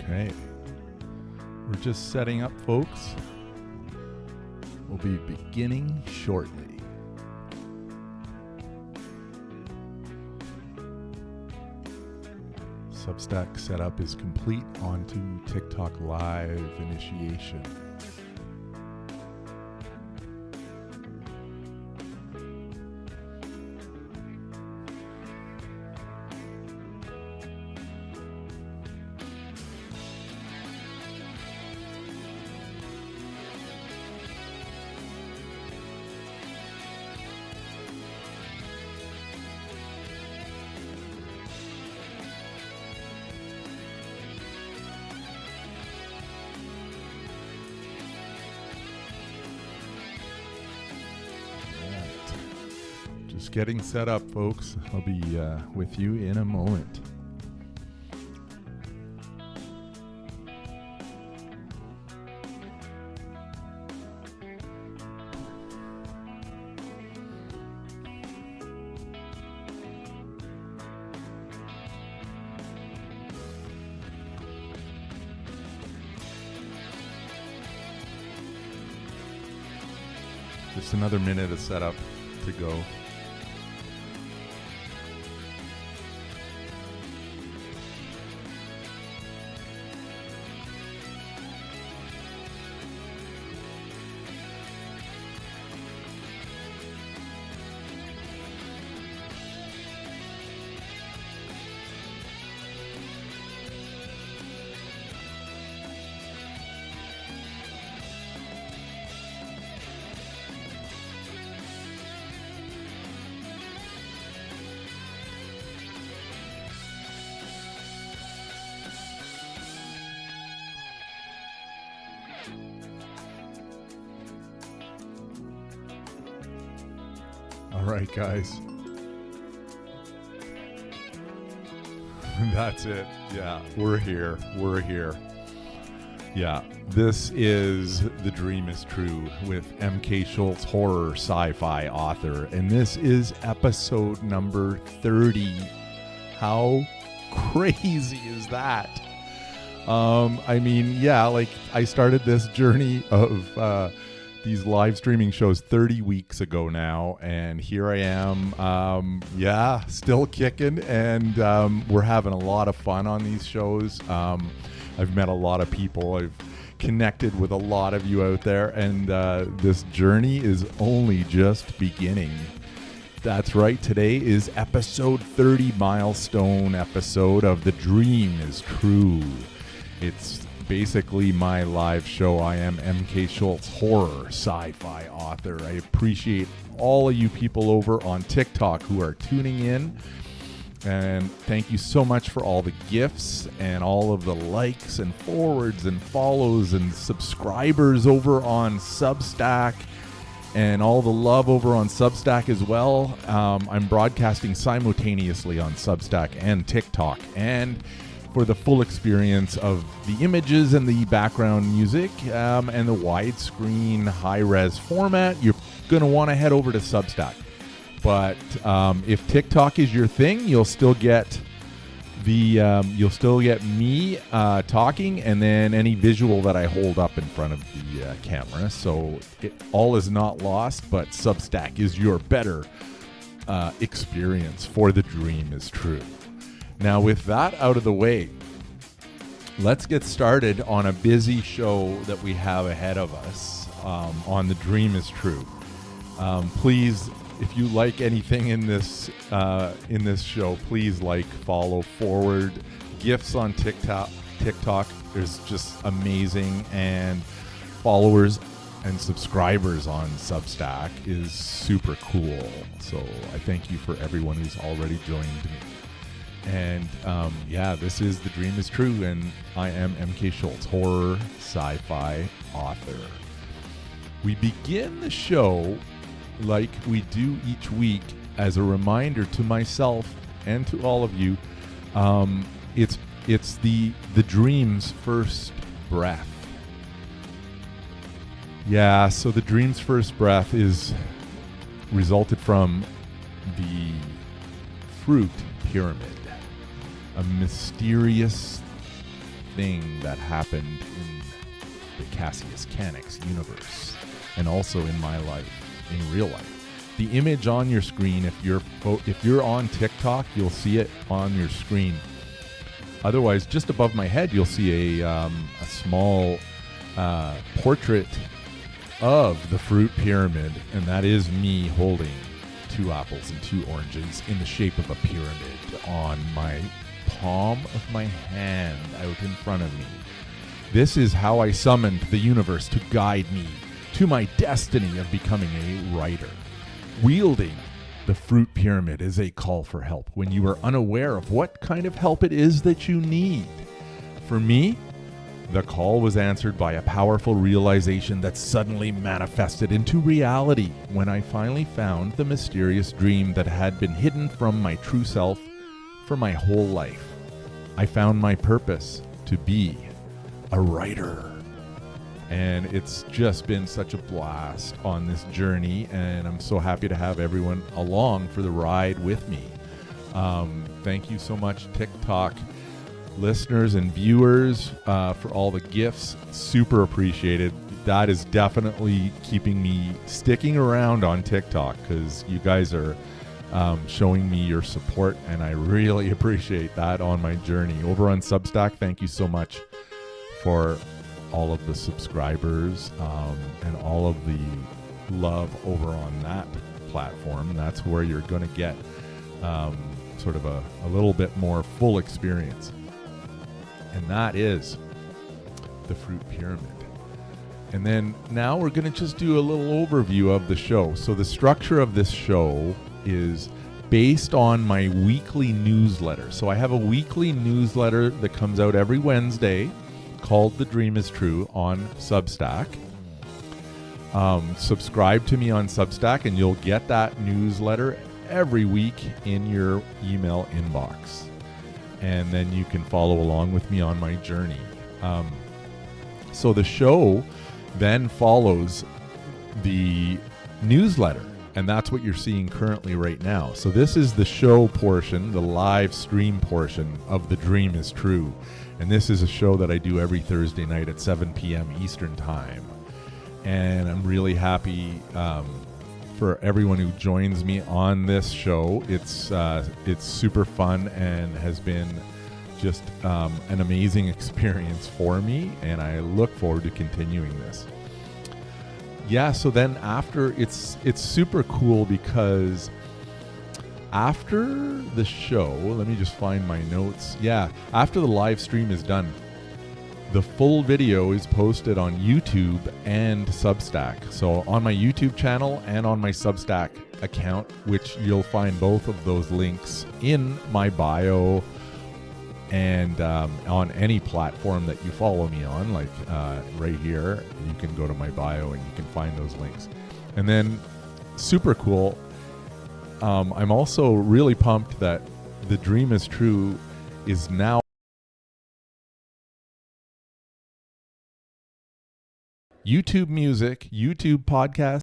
Okay. We're just setting up, folks. We'll be beginning shortly. Substack setup is complete. Onto TikTok Live initiation. Just getting set up, folks. I'll be with you in a moment. Just another minute of setup to go. All right, guys. That's it. Yeah, we're here. We're here. Yeah, this is The Dream is True with MK Schultz, horror sci-fi author. And this is episode number 30. How crazy is that? I mean, yeah, like I started this journey of these live streaming shows 30 weeks ago now, and here I am, still kicking, and we're having a lot of fun on these shows. I've met a lot of people. I've connected with a lot of you out there, and this journey is only just beginning. That's right, today is episode 30, milestone episode of The Dream is True. It's basically my live show. I am MK Schultz, horror sci-fi author. I appreciate all of you people over on TikTok who are tuning in, and thank you so much for all the gifts and all of the likes and forwards and follows and subscribers over on Substack, and all the love over on Substack as well. I'm broadcasting simultaneously on Substack and TikTok, and for the full experience of the images and the background music and the widescreen high-res format, you're going to want to head over to Substack. But if TikTok is your thing, you'll still get me talking, and then any visual that I hold up in front of the camera. So all is not lost, but Substack is your better experience for The Dream is True. Now, with that out of the way, let's get started on a busy show that we have ahead of us on The Dream is True. Please, if you like anything in this show, please like, follow, forward. Gifts on TikTok is just amazing, and followers and subscribers on Substack is super cool. So I thank you for everyone who's already joined me. And this is The Dream is True, and I am MK Schultz, horror sci-fi author. We begin the show like we do each week as a reminder to myself and to all of you. It's the dream's first breath. Yeah, so the dream's first breath is resulted from the fruit pyramid, a mysterious thing that happened in the Cassius Canix universe, and also in my life, in real life. The image on your screen, if you're on TikTok, you'll see it on your screen. Otherwise, just above my head, you'll see a small portrait of the fruit pyramid, and that is me holding 2 apples and 2 oranges in the shape of a pyramid on my palm of my hand out in front of me. This is how I summoned the universe to guide me to my destiny of becoming a writer. Wielding the fruit pyramid is a call for help when you are unaware of what kind of help it is that you need. For me, the call was answered by a powerful realization that suddenly manifested into reality when I finally found the mysterious dream that had been hidden from my true self for my whole life. I found my purpose to be a writer. And it's just been such a blast on this journey, and I'm so happy to have everyone along for the ride with me. Thank you so much, TikTok listeners and viewers, for all the gifts. Super appreciated. That is definitely keeping me sticking around on TikTok, because you guys are showing me your support, and I really appreciate that on my journey. Over on Substack, thank you so much for all of the subscribers and all of the love over on that platform. That's where you're going to get sort of a little bit more full experience. And that is the fruit pyramid. And then now we're going to just do a little overview of the show. So the structure of this show is based on my weekly newsletter. So I have a weekly newsletter that comes out every Wednesday called The Dream is True on Substack. Subscribe to me on Substack and you'll get that newsletter every week in your email inbox. And then you can follow along with me on my journey. So the show then follows the newsletter, and that's what you're seeing currently right now. So this is the show portion, the live stream portion of The Dream is True. And this is a show that I do every Thursday night at 7 p.m. Eastern Time. And I'm really happy for everyone who joins me on this show. It's super fun and has been just an amazing experience for me, and I look forward to continuing this. Yeah, so then after, it's super cool because after the show, let me just find my notes. Yeah, after the live stream is done, the full video is posted on YouTube and Substack. So on my YouTube channel and on my Substack account, which you'll find both of those links in my bio and on any platform that you follow me on, like right here, you can go to my bio and you can find those links. And then super cool, I'm also really pumped that The Dream is True is now YouTube Music, YouTube Podcast,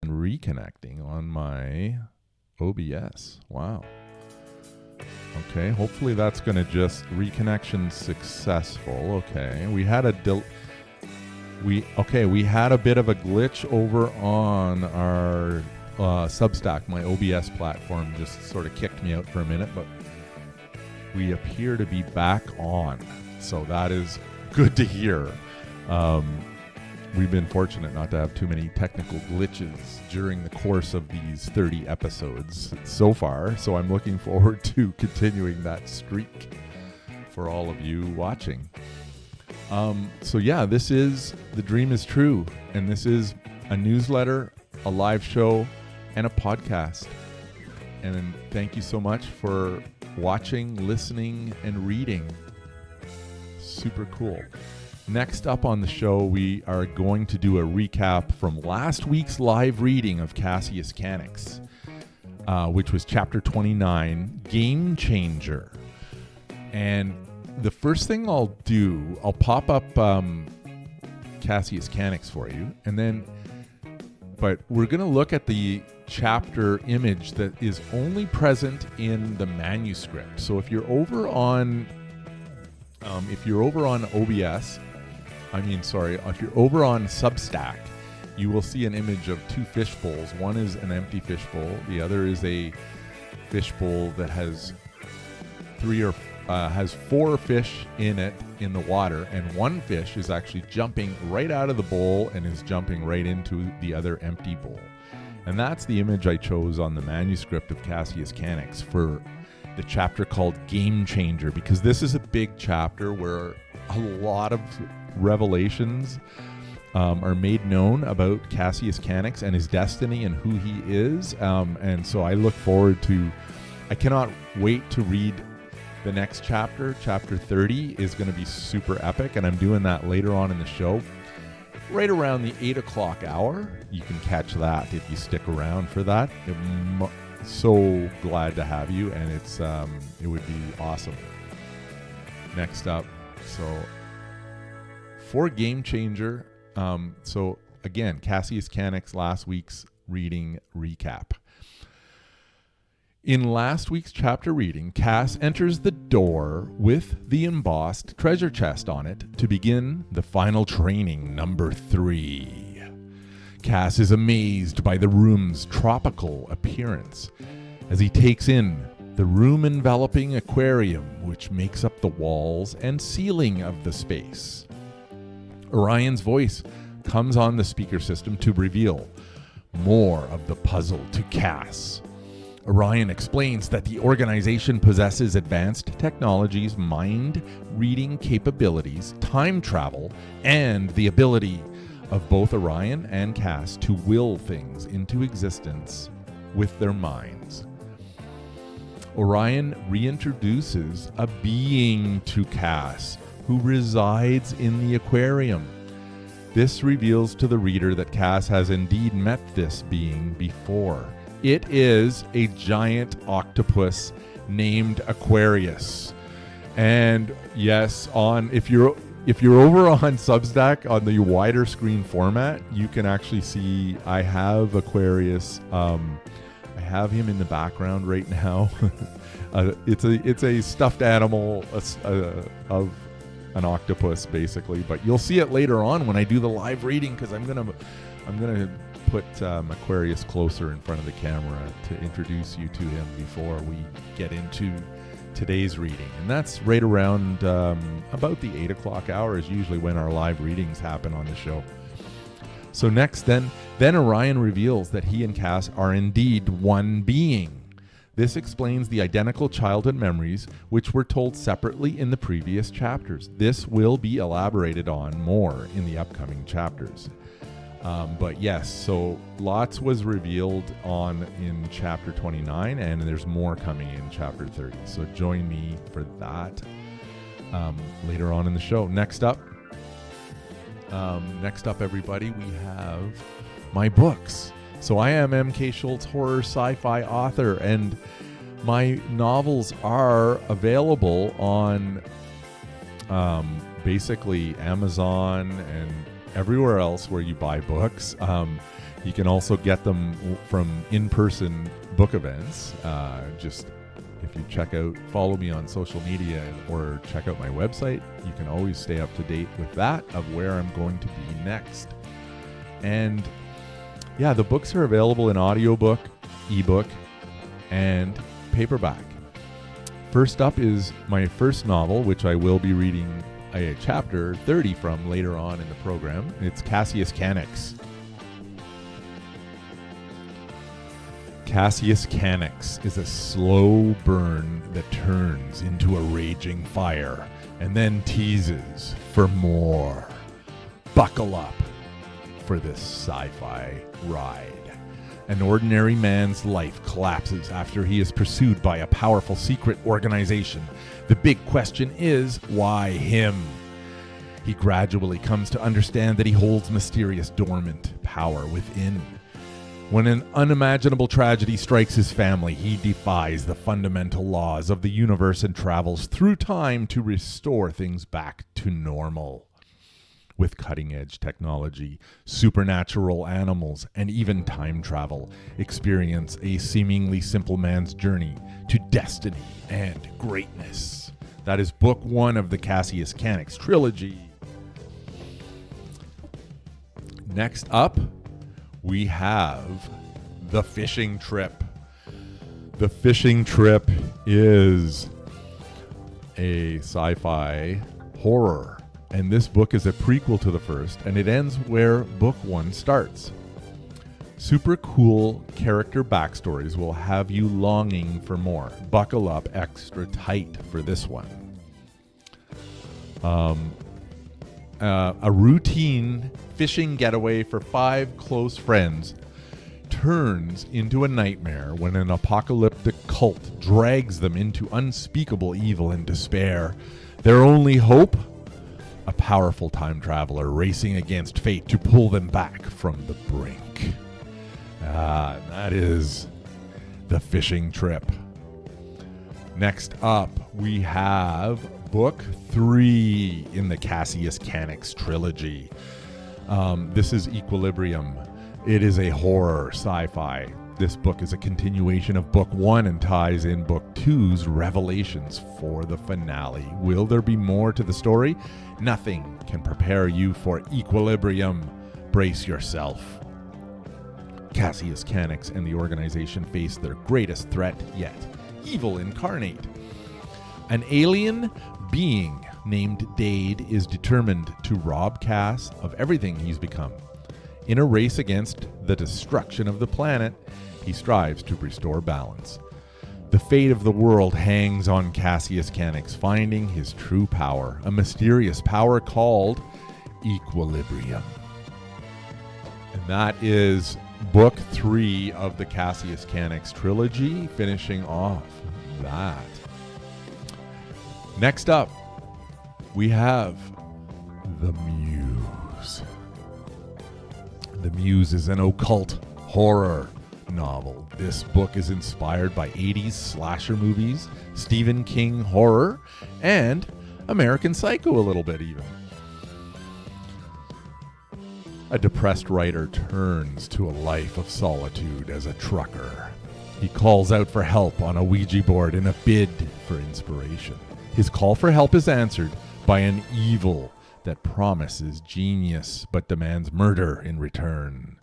and reconnecting on my OBS. Wow. Okay, hopefully that's going to just reconnection successful. Okay, we had a we had a bit of a glitch over on our Substack. My OBS platform just sort of kicked me out for a minute, but we appear to be back on, so that is good to hear. We've been fortunate not to have too many technical glitches during the course of these 30 episodes so far, so I'm looking forward to continuing that streak for all of you watching. So yeah, this is The Dream is True, and this is a newsletter, a live show, and a podcast. And thank you so much for watching, listening, and reading. Super cool. Next up on the show, we are going to do a recap from last week's live reading of Cassius Canix, which was chapter 29, Game Changer. And the first thing I'll do, I'll pop up Cassius Canix for you, but we're going to look at the chapter image that is only present in the manuscript. So if you're over on OBS, if you're over on Substack, you will see an image of two fish bowls. One is an empty fish bowl. The other is a fish bowl that has four fish in it in the water, and one fish is actually jumping right out of the bowl and is jumping right into the other empty bowl. And that's the image I chose on the manuscript of Cassius Canix for the chapter called Game Changer, because this is a big chapter where a lot of revelations are made known about Cassius Canix and his destiny and who he is. And so I look forward to, I cannot wait to read the next chapter. Chapter 30 is going to be super epic, and I'm doing that later on in the show, right around the 8 o'clock hour. You can catch that if you stick around for that. So glad to have you, and it would be awesome. Next up, so for Game Changer, so again, Cassius Canix, last week's reading recap. In last week's chapter reading, Cass enters the door with the embossed treasure chest on it to begin the final training, number 3. Cass is amazed by the room's tropical appearance as he takes in the room-enveloping aquarium which makes up the walls and ceiling of the space. Orion's voice comes on the speaker system to reveal more of the puzzle to Cass. Orion explains that the organization possesses advanced technologies, mind-reading capabilities, time travel, and the ability of both Orion and Cass to will things into existence with their minds. Orion reintroduces a being to Cass who resides in the aquarium. This reveals to the reader that Cass has indeed met this being before. It is a giant octopus named Aquarius. And yes, if you're over on Substack on the wider screen format, you can actually see I have Aquarius. I have him in the background right now. It's a stuffed animal of an octopus, basically. But you'll see it later on when I do the live reading, because I'm gonna put Aquarius closer in front of the camera to introduce you to him before we get into today's reading. And that's right around about the 8 o'clock hour is usually when our live readings happen on the show. So next, then Orion reveals that he and Cass are indeed one being. This explains the identical childhood memories which were told separately in the previous chapters. This will be elaborated on more in the upcoming chapters. But yes, so lots was revealed in chapter 29, and there's more coming in chapter 30. So join me for that later on in the show. Next up, everybody, we have my books. So I am MK Schultz, horror sci-fi author, and my novels are available on basically Amazon and everywhere else where you buy books. You can also get them from in-person book events. Just if you follow me on social media or check out my website, you can always stay up to date with that of where I'm going to be next. And yeah, the books are available in audiobook, ebook, and paperback. First up is my first novel, which I will be reading a chapter 30 from later on in the program. It's Cassius Canix. Cassius Canix is a slow burn that turns into a raging fire and then teases for more. Buckle up for this sci-fi ride. An ordinary man's life collapses after he is pursued by a powerful secret organization. The big question is, why him? He gradually comes to understand that he holds mysterious dormant power within. When an unimaginable tragedy strikes his family, he defies the fundamental laws of the universe and travels through time to restore things back to normal. With cutting-edge technology, supernatural animals, and even time travel, experience a seemingly simple man's journey to destiny and greatness. That is book 1 of the Cassius Canics trilogy. Next up, we have The Fishing Trip. The Fishing Trip is a sci-fi horror, and this book is a prequel to the first, and it ends where book 1 starts. Super cool character backstories will have you longing for more. Buckle up extra tight for this one. A routine fishing getaway for 5 close friends turns into a nightmare when an apocalyptic cult drags them into unspeakable evil and despair. Their only hope? A powerful time traveler racing against fate to pull them back from the brink. That is The Fishing Trip. Next up, we have book 3 in the Cassius Canics trilogy. This is Equilibrium. It is a horror sci-fi. This book is a continuation of book 1 and ties in book 2's revelations for the finale. Will there be more to the story? Nothing can prepare you for Equilibrium. Brace yourself. Cassius Canics and the organization face their greatest threat yet. Evil incarnate. An alien being named Dade is determined to rob Cass of everything he's become. In a race against the destruction of the planet, he strives to restore balance. The fate of the world hangs on Cassius Canics finding his true power, a mysterious power called Equilibrium. And that is book 3 of the Cassius Canics trilogy, finishing off that. Next up, we have The Muse. The Muse is an occult horror novel. This book is inspired by 80s slasher movies, Stephen King horror, and American Psycho a little bit even. A depressed writer turns to a life of solitude as a trucker. He calls out for help on a Ouija board in a bid for inspiration. His call for help is answered by an evil that promises genius but demands murder in return.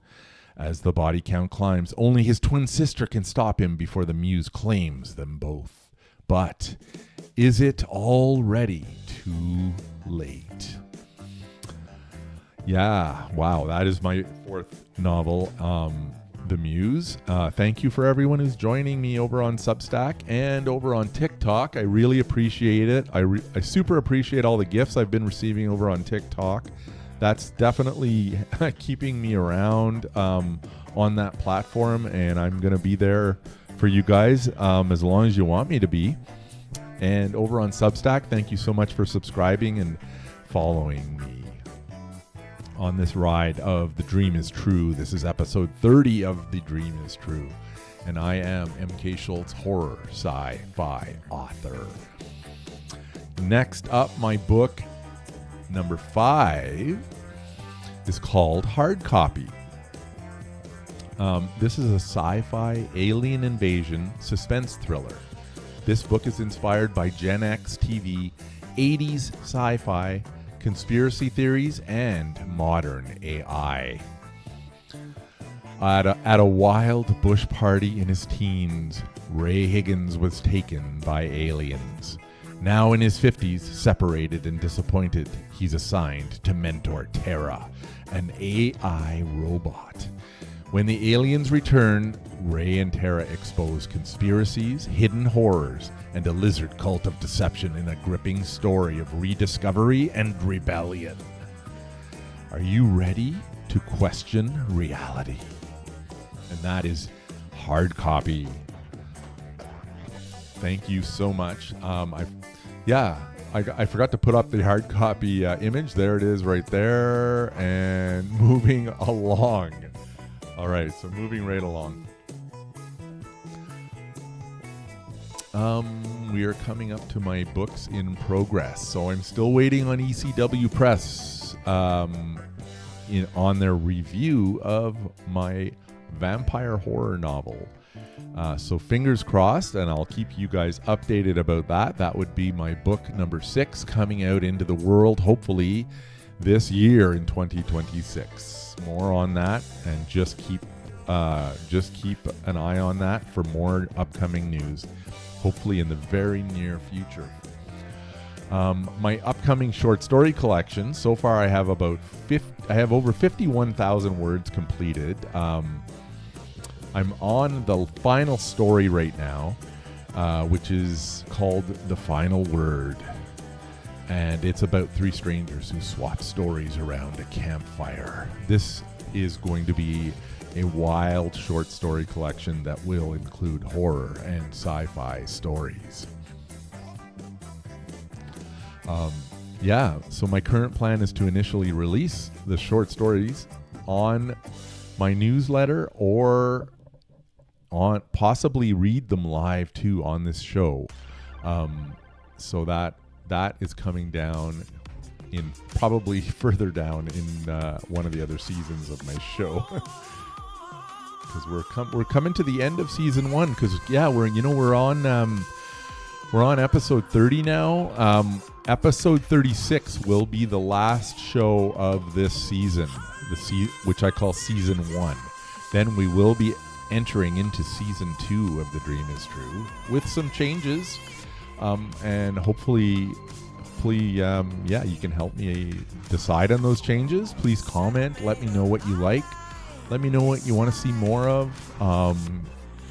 As the body count climbs, only his twin sister can stop him before the Muse claims them both. But is it already too late? Yeah, wow, that is my 4th novel, The Muse. Thank you for everyone who's joining me over on Substack and over on TikTok. I really appreciate it. I super appreciate all the gifts I've been receiving over on TikTok. That's definitely keeping me around on that platform, and I'm going to be there for you guys as long as you want me to be. And over on Substack, thank you so much for subscribing and following me on this ride of The Dream is True. This is episode 30 of The Dream is True. And I am MK Schultz, horror sci-fi author. Next up, my book number 5 is called Hard Copy. This is a sci-fi alien invasion suspense thriller. This book is inspired by Gen X TV, 80s sci-fi, conspiracy theories, and modern AI. At a wild bush party in his teens, Ray Higgins was taken by aliens. Now in his 50s, separated and disappointed, he's assigned to mentor Terra, an AI robot. When the aliens return, Ray and Terra expose conspiracies, hidden horrors, and a lizard cult of deception in a gripping story of rediscovery and rebellion. Are you ready to question reality? And that is Hard Copy. Thank you so much. I forgot to put up the hard copy image. There it is right there. And moving along. All right, so moving right along. We are coming up to my books in progress. So I'm still waiting on ECW Press on their review of my vampire horror novel. So fingers crossed, and I'll keep you guys updated about that. That would be my book number 6 coming out into the world, hopefully this year in 2026. More on that, and just keep an eye on that for more upcoming news, hopefully in the very near future. My upcoming short story collection. So far, I have over 51,000 words completed. I'm on the final story right now, which is called The Final Word. And it's about 3 strangers who swap stories around a campfire. This is going to be a wild short story collection that will include horror and sci-fi stories. So my current plan is to initially release the short stories on my newsletter, or on possibly read them live too on this show. So that is coming down in probably further down in one of the other seasons of my show. Because we're coming to the end of season 1. Because we're on episode 30 now. Episode 36 will be the last show of this season, which I call season 1. Then we will be entering into season 2 of The Dream Is True with some changes, and hopefully, you can help me decide on those changes. Please comment. Let me know what you like. Let me know what you want to see more of.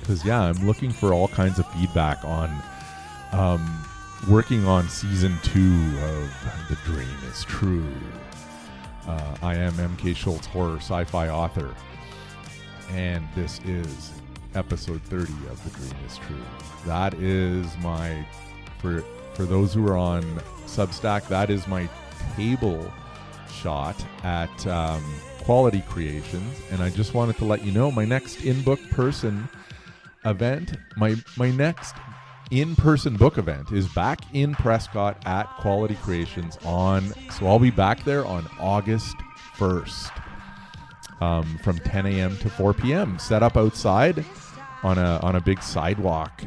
Because I'm looking for all kinds of feedback on working on season 2 of The Dream Is True. I am MK Schultz, horror sci-fi author, and this is episode 30 of The Dream Is True. That is my, for those who are on Substack, that is my table shot at Quality Creations. And I just wanted to let you know my next in-book person event, my next in-person book event is back in Prescott at Quality Creations so I'll be back there on August 1st from 10 a.m. to 4 p.m. set up outside on a big sidewalk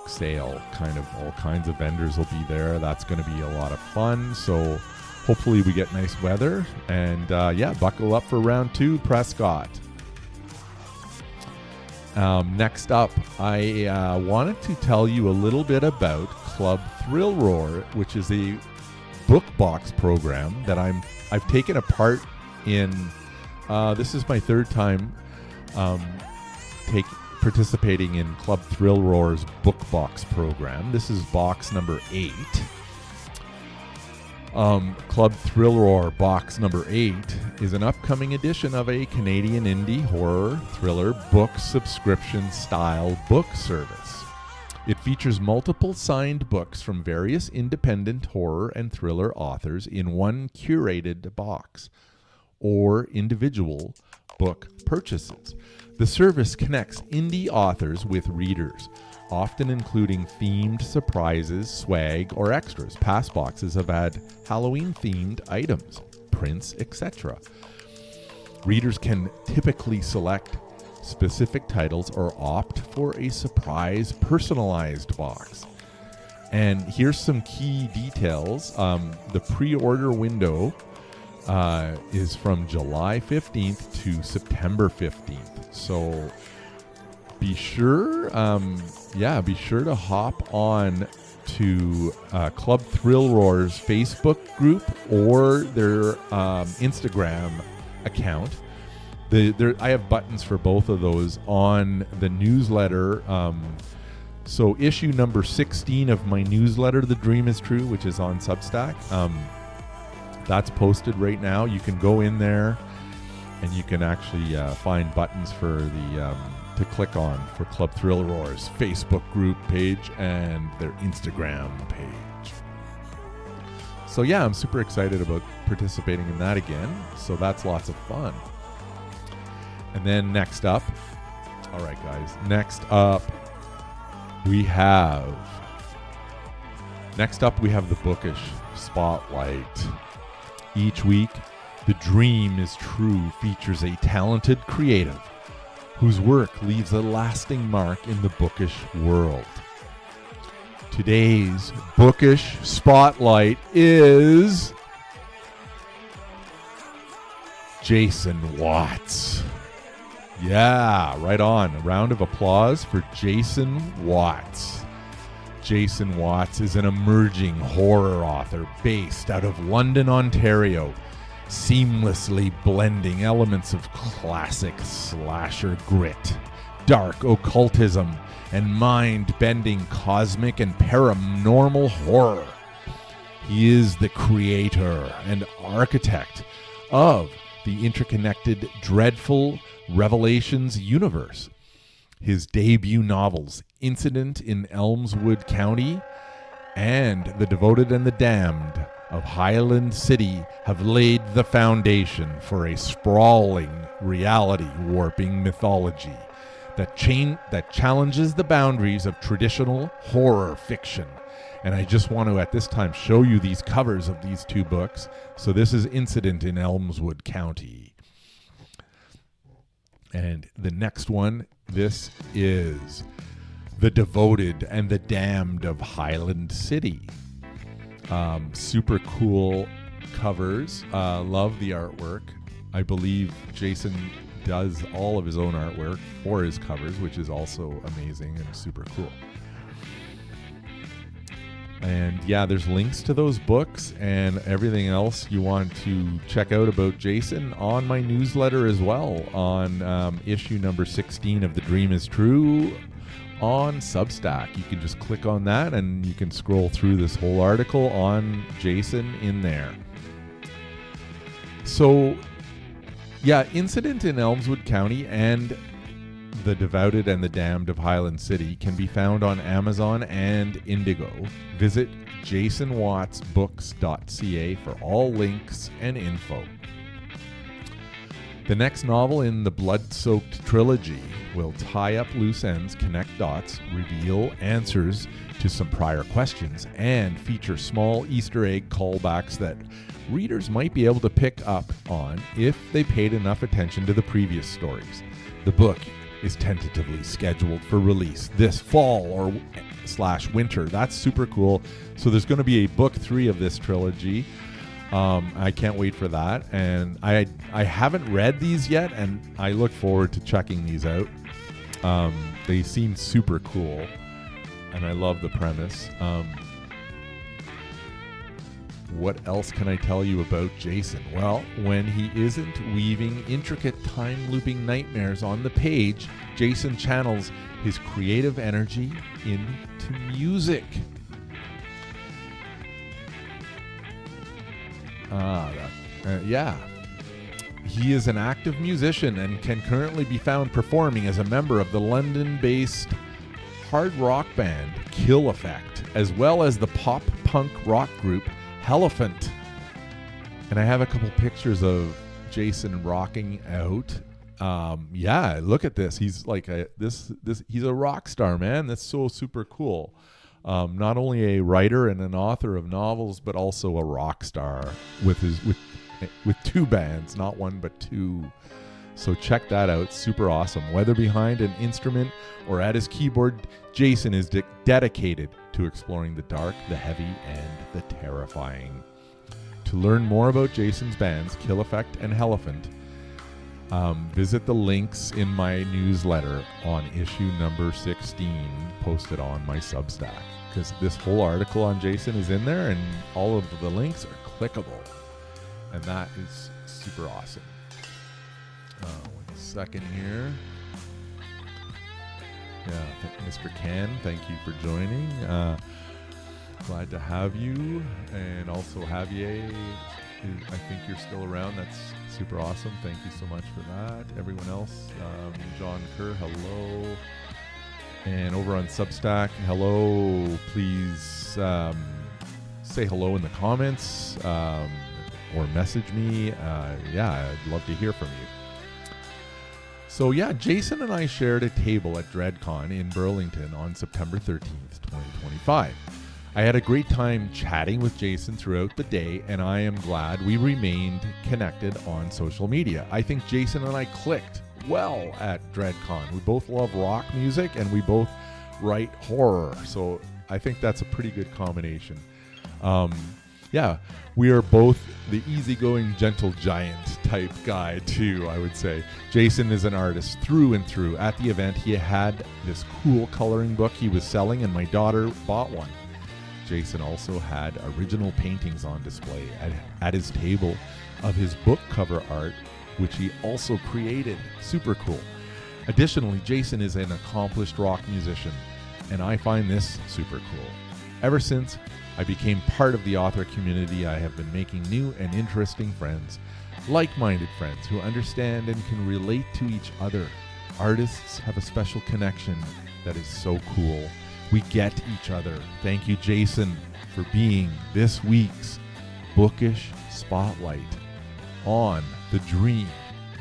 sale. Kind of all kinds of vendors will be there. That's going to be a lot of fun. So hopefully we get nice weather, and buckle up for round 2, Prescott. Next up, I wanted to tell you a little bit about Club Thrill Roar, which is a book box program that I've taken a part in. This is my 3rd time participating in Club Thrill Roar's book box program. This is box number 8. Club Thrill Roar box number 8 is an upcoming edition of a Canadian indie horror thriller book subscription style book service. It features multiple signed books from various independent horror and thriller authors in one curated box, or individual book purchases. The service connects indie authors with readers, often including themed surprises, swag, or extras. Past boxes have had Halloween-themed items, prints, etc. Readers can typically select specific titles or opt for a surprise personalized box. And here's some key details. The pre-order window is from July 15th to September 15th. So be sure to hop on to Club Thrill Roar's Facebook group or their Instagram account. I have buttons for both of those on the newsletter. So issue number 16 of my newsletter, The Dream Is True, which is on Substack, that's posted right now. You can go in there and you can actually find buttons for to click on for Club Thrill Roar's Facebook group page and their Instagram page. So yeah, I'm super excited about participating in that again. So that's lots of fun. And then next up, all right guys, next up we have the Bookish Spotlight. Each week, The Dream is True features a talented creative whose work leaves a lasting mark in the bookish world. Today's Bookish Spotlight is Jason Watts. Yeah, right on. A round of applause for Jason Watts. Jason Watts is an emerging horror author based out of London, Ontario, seamlessly blending elements of classic slasher grit, dark occultism, and mind-bending cosmic and paranormal horror. He is the creator and architect of the interconnected Dreadful Revelations universe. His debut novels, Incident in Elmswood County and The Devoted and the Damned of Highland City, have laid the foundation for a sprawling, reality-warping mythology that challenges the boundaries of traditional horror fiction. And I just want to, at this time, show you these covers of these two books. So this is Incident in Elmswood County. And the next one, this is The Devoted and the Damned of Highland City. Super cool covers. Love the artwork. I believe Jason does all of his own artwork for his covers, which is also amazing and super cool. And yeah, there's links to those books and everything else you want to check out about Jason on my newsletter as well, on issue number 16 of The Dream is True on Substack. You can just click on that and you can scroll through this whole article on Jason in there. So yeah, Incident in Elmswood County and The Devoted and the Damned of Highland City can be found on Amazon and Indigo. Visit jasonwattsbooks.ca for all links and info. The next novel in the Blood-Soaked trilogy will tie up loose ends, connect dots, reveal answers to some prior questions, and feature small Easter egg callbacks that readers might be able to pick up on if they paid enough attention to the previous stories. The book is tentatively scheduled for release this fall or /winter. That's super cool. So there's going to be a book 3 of this trilogy. I can't wait for that. And I haven't read these yet, and I look forward to checking these out. They seem super cool, and I love the premise. What else can I tell you about Jason? Well, when he isn't weaving intricate time-looping nightmares on the page, Jason channels his creative energy into music. He is an active musician and can currently be found performing as a member of the London-based hard rock band Kill Effect, as well as the pop-punk rock group Elephant. And I have a couple pictures of Jason rocking out. Look at this. He's like he's a rock star, man. That's so super cool. Not only a writer and an author of novels, but also a rock star with 2 bands, not 1 but 2. So check that out. Super awesome. Whether behind an instrument or at his keyboard, Jason is dedicated to exploring the dark, the heavy, and the terrifying. To learn more about Jason's bands, Kill Effect and Elephant, visit the links in my newsletter on issue number 16, posted on my Substack, because this whole article on Jason is in there and all of the links are clickable, and that is super awesome. 1 second here. Yeah, Mr. Ken, thank you for joining. Glad to have you, and also Javier I think you're still around. That's super awesome. Thank you so much for that. Everyone else, John Kerr, hello. And over on Substack, hello. Please say hello in the comments or message me. Yeah, I'd love to hear from you. So yeah, Jason and I shared a table at DreadCon in Burlington on September 13th, 2025. I had a great time chatting with Jason throughout the day, and I am glad we remained connected on social media. I think Jason and I clicked well at DreadCon. We both love rock music, and we both write horror, so I think that's a pretty good combination. Yeah, we are both the easygoing, gentle giant type guy too, I would say. Jason is an artist through and through. At the event, he had this cool coloring book he was selling, and my daughter bought one. Jason also had original paintings on display at his table of his book cover art, which he also created. Super cool. Additionally, Jason is an accomplished rock musician, and I find this super cool. Ever since I became part of the author community, I have been making new and interesting friends, like-minded friends who understand and can relate to each other. Artists have a special connection that is so cool. We get each other. Thank you, Jason, for being this week's Bookish Spotlight on The Dream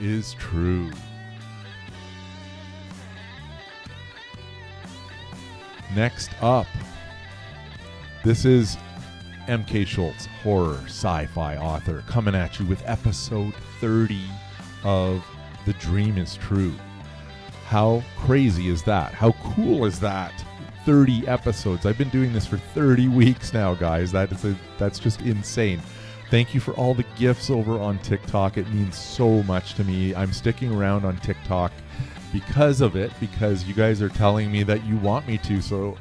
is True. Next up, this is MK Schultz, horror sci-fi author, coming at you with episode 30 of The Dream is True. How crazy is that? How cool is that? 30 episodes. I've been doing this for 30 weeks now, guys. That's just insane. Thank you for all the gifts over on TikTok. It means so much to me. I'm sticking around on TikTok because of it, because you guys are telling me that you want me to. So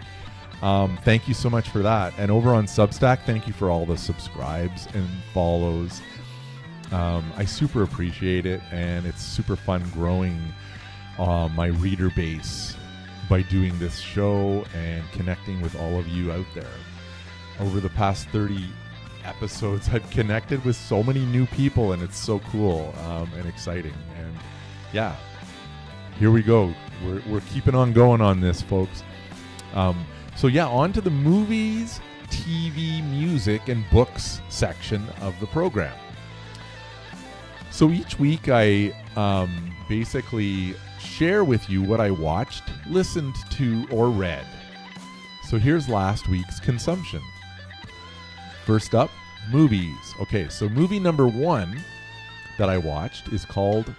thank you so much for that. And over on Substack, thank you for all the subscribes and follows. I super appreciate it, and it's super fun growing my reader base by doing this show and connecting with all of you out there. Over the past 30 episodes, I've connected with so many new people, and it's so cool and exciting. And yeah, here we go. We're keeping on going on this, folks. So yeah, on to the movies, TV, music, and books section of the program. So each week I basically share with you what I watched, listened to, or read. So here's last week's consumption. First up, movies. Okay, so movie number 1 that I watched is called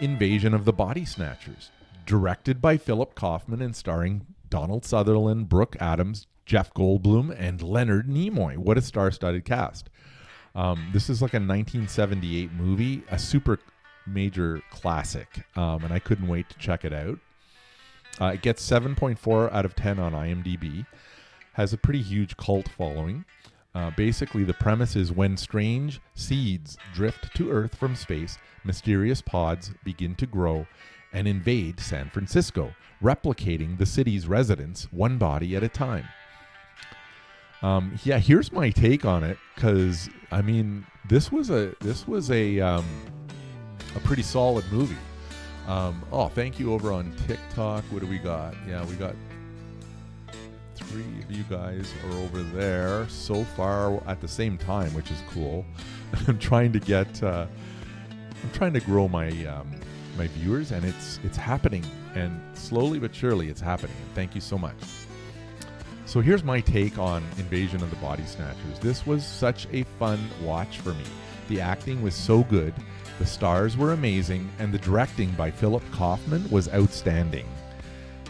Invasion of the Body Snatchers, directed by Philip Kaufman and starring Donald Sutherland, Brooke Adams, Jeff Goldblum, and Leonard Nimoy. What a star-studded cast. This is like a 1978 movie, a super major classic, and I couldn't wait to check it out. It gets 7.4 out of 10 on IMDb, has a pretty huge cult following. Basically, the premise is when strange seeds drift to Earth from space, mysterious pods begin to grow and invade San Francisco, replicating the city's residents one body at a time. Yeah, here's my take on it, because I mean, this was a pretty solid movie. Oh, thank you over on TikTok. What do we got? Yeah, we got 3 of you guys are over there so far at the same time, which is cool. I'm trying to grow my my viewers, and it's happening, and slowly but surely it's happening. Thank you so much. So here's my take on Invasion of the Body Snatchers. This was such a fun watch for me. The acting was so good, the stars were amazing, and the directing by Philip Kaufman was outstanding.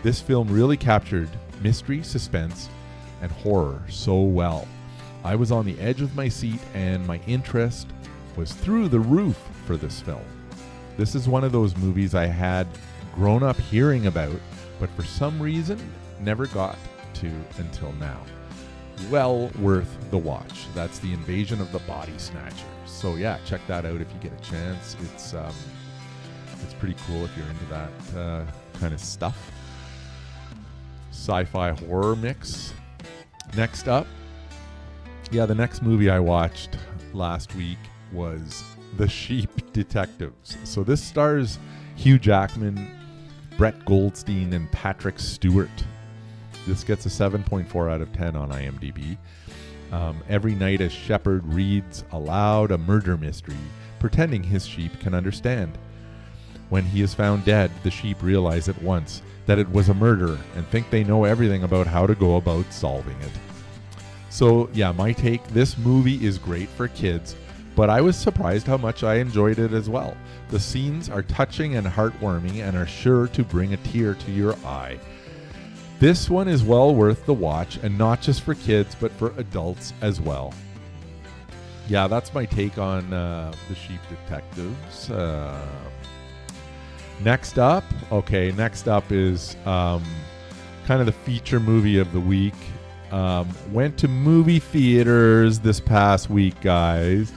This film really captured mystery, suspense, and horror so well. I was on the edge of my seat, and my interest was through the roof for this film. This is one of those movies I had grown up hearing about, but for some reason never got to until now. Well worth the watch. That's the Invasion of the Body Snatchers. So yeah, check that out if you get a chance. It's pretty cool if you're into that kind of stuff. Sci-fi horror mix. Next up, yeah, the next movie I watched last week was The Sheep Detectives. So this stars Hugh Jackman, Brett Goldstein, and Patrick Stewart. This gets a 7.4 out of 10 on IMDb. Every night a shepherd reads aloud a murder mystery, pretending his sheep can understand. When he is found dead, the sheep realize at once that it was a murder and think they know everything about how to go about solving it. So yeah, my take, this movie is great for kids, but I was surprised how much I enjoyed it as well. The scenes are touching and heartwarming and are sure to bring a tear to your eye. This one is well worth the watch, and not just for kids, but for adults as well. Yeah, that's my take on The Sheep Detectives. Next up is kind of the feature movie of the week. Went to movie theaters this past week, guys.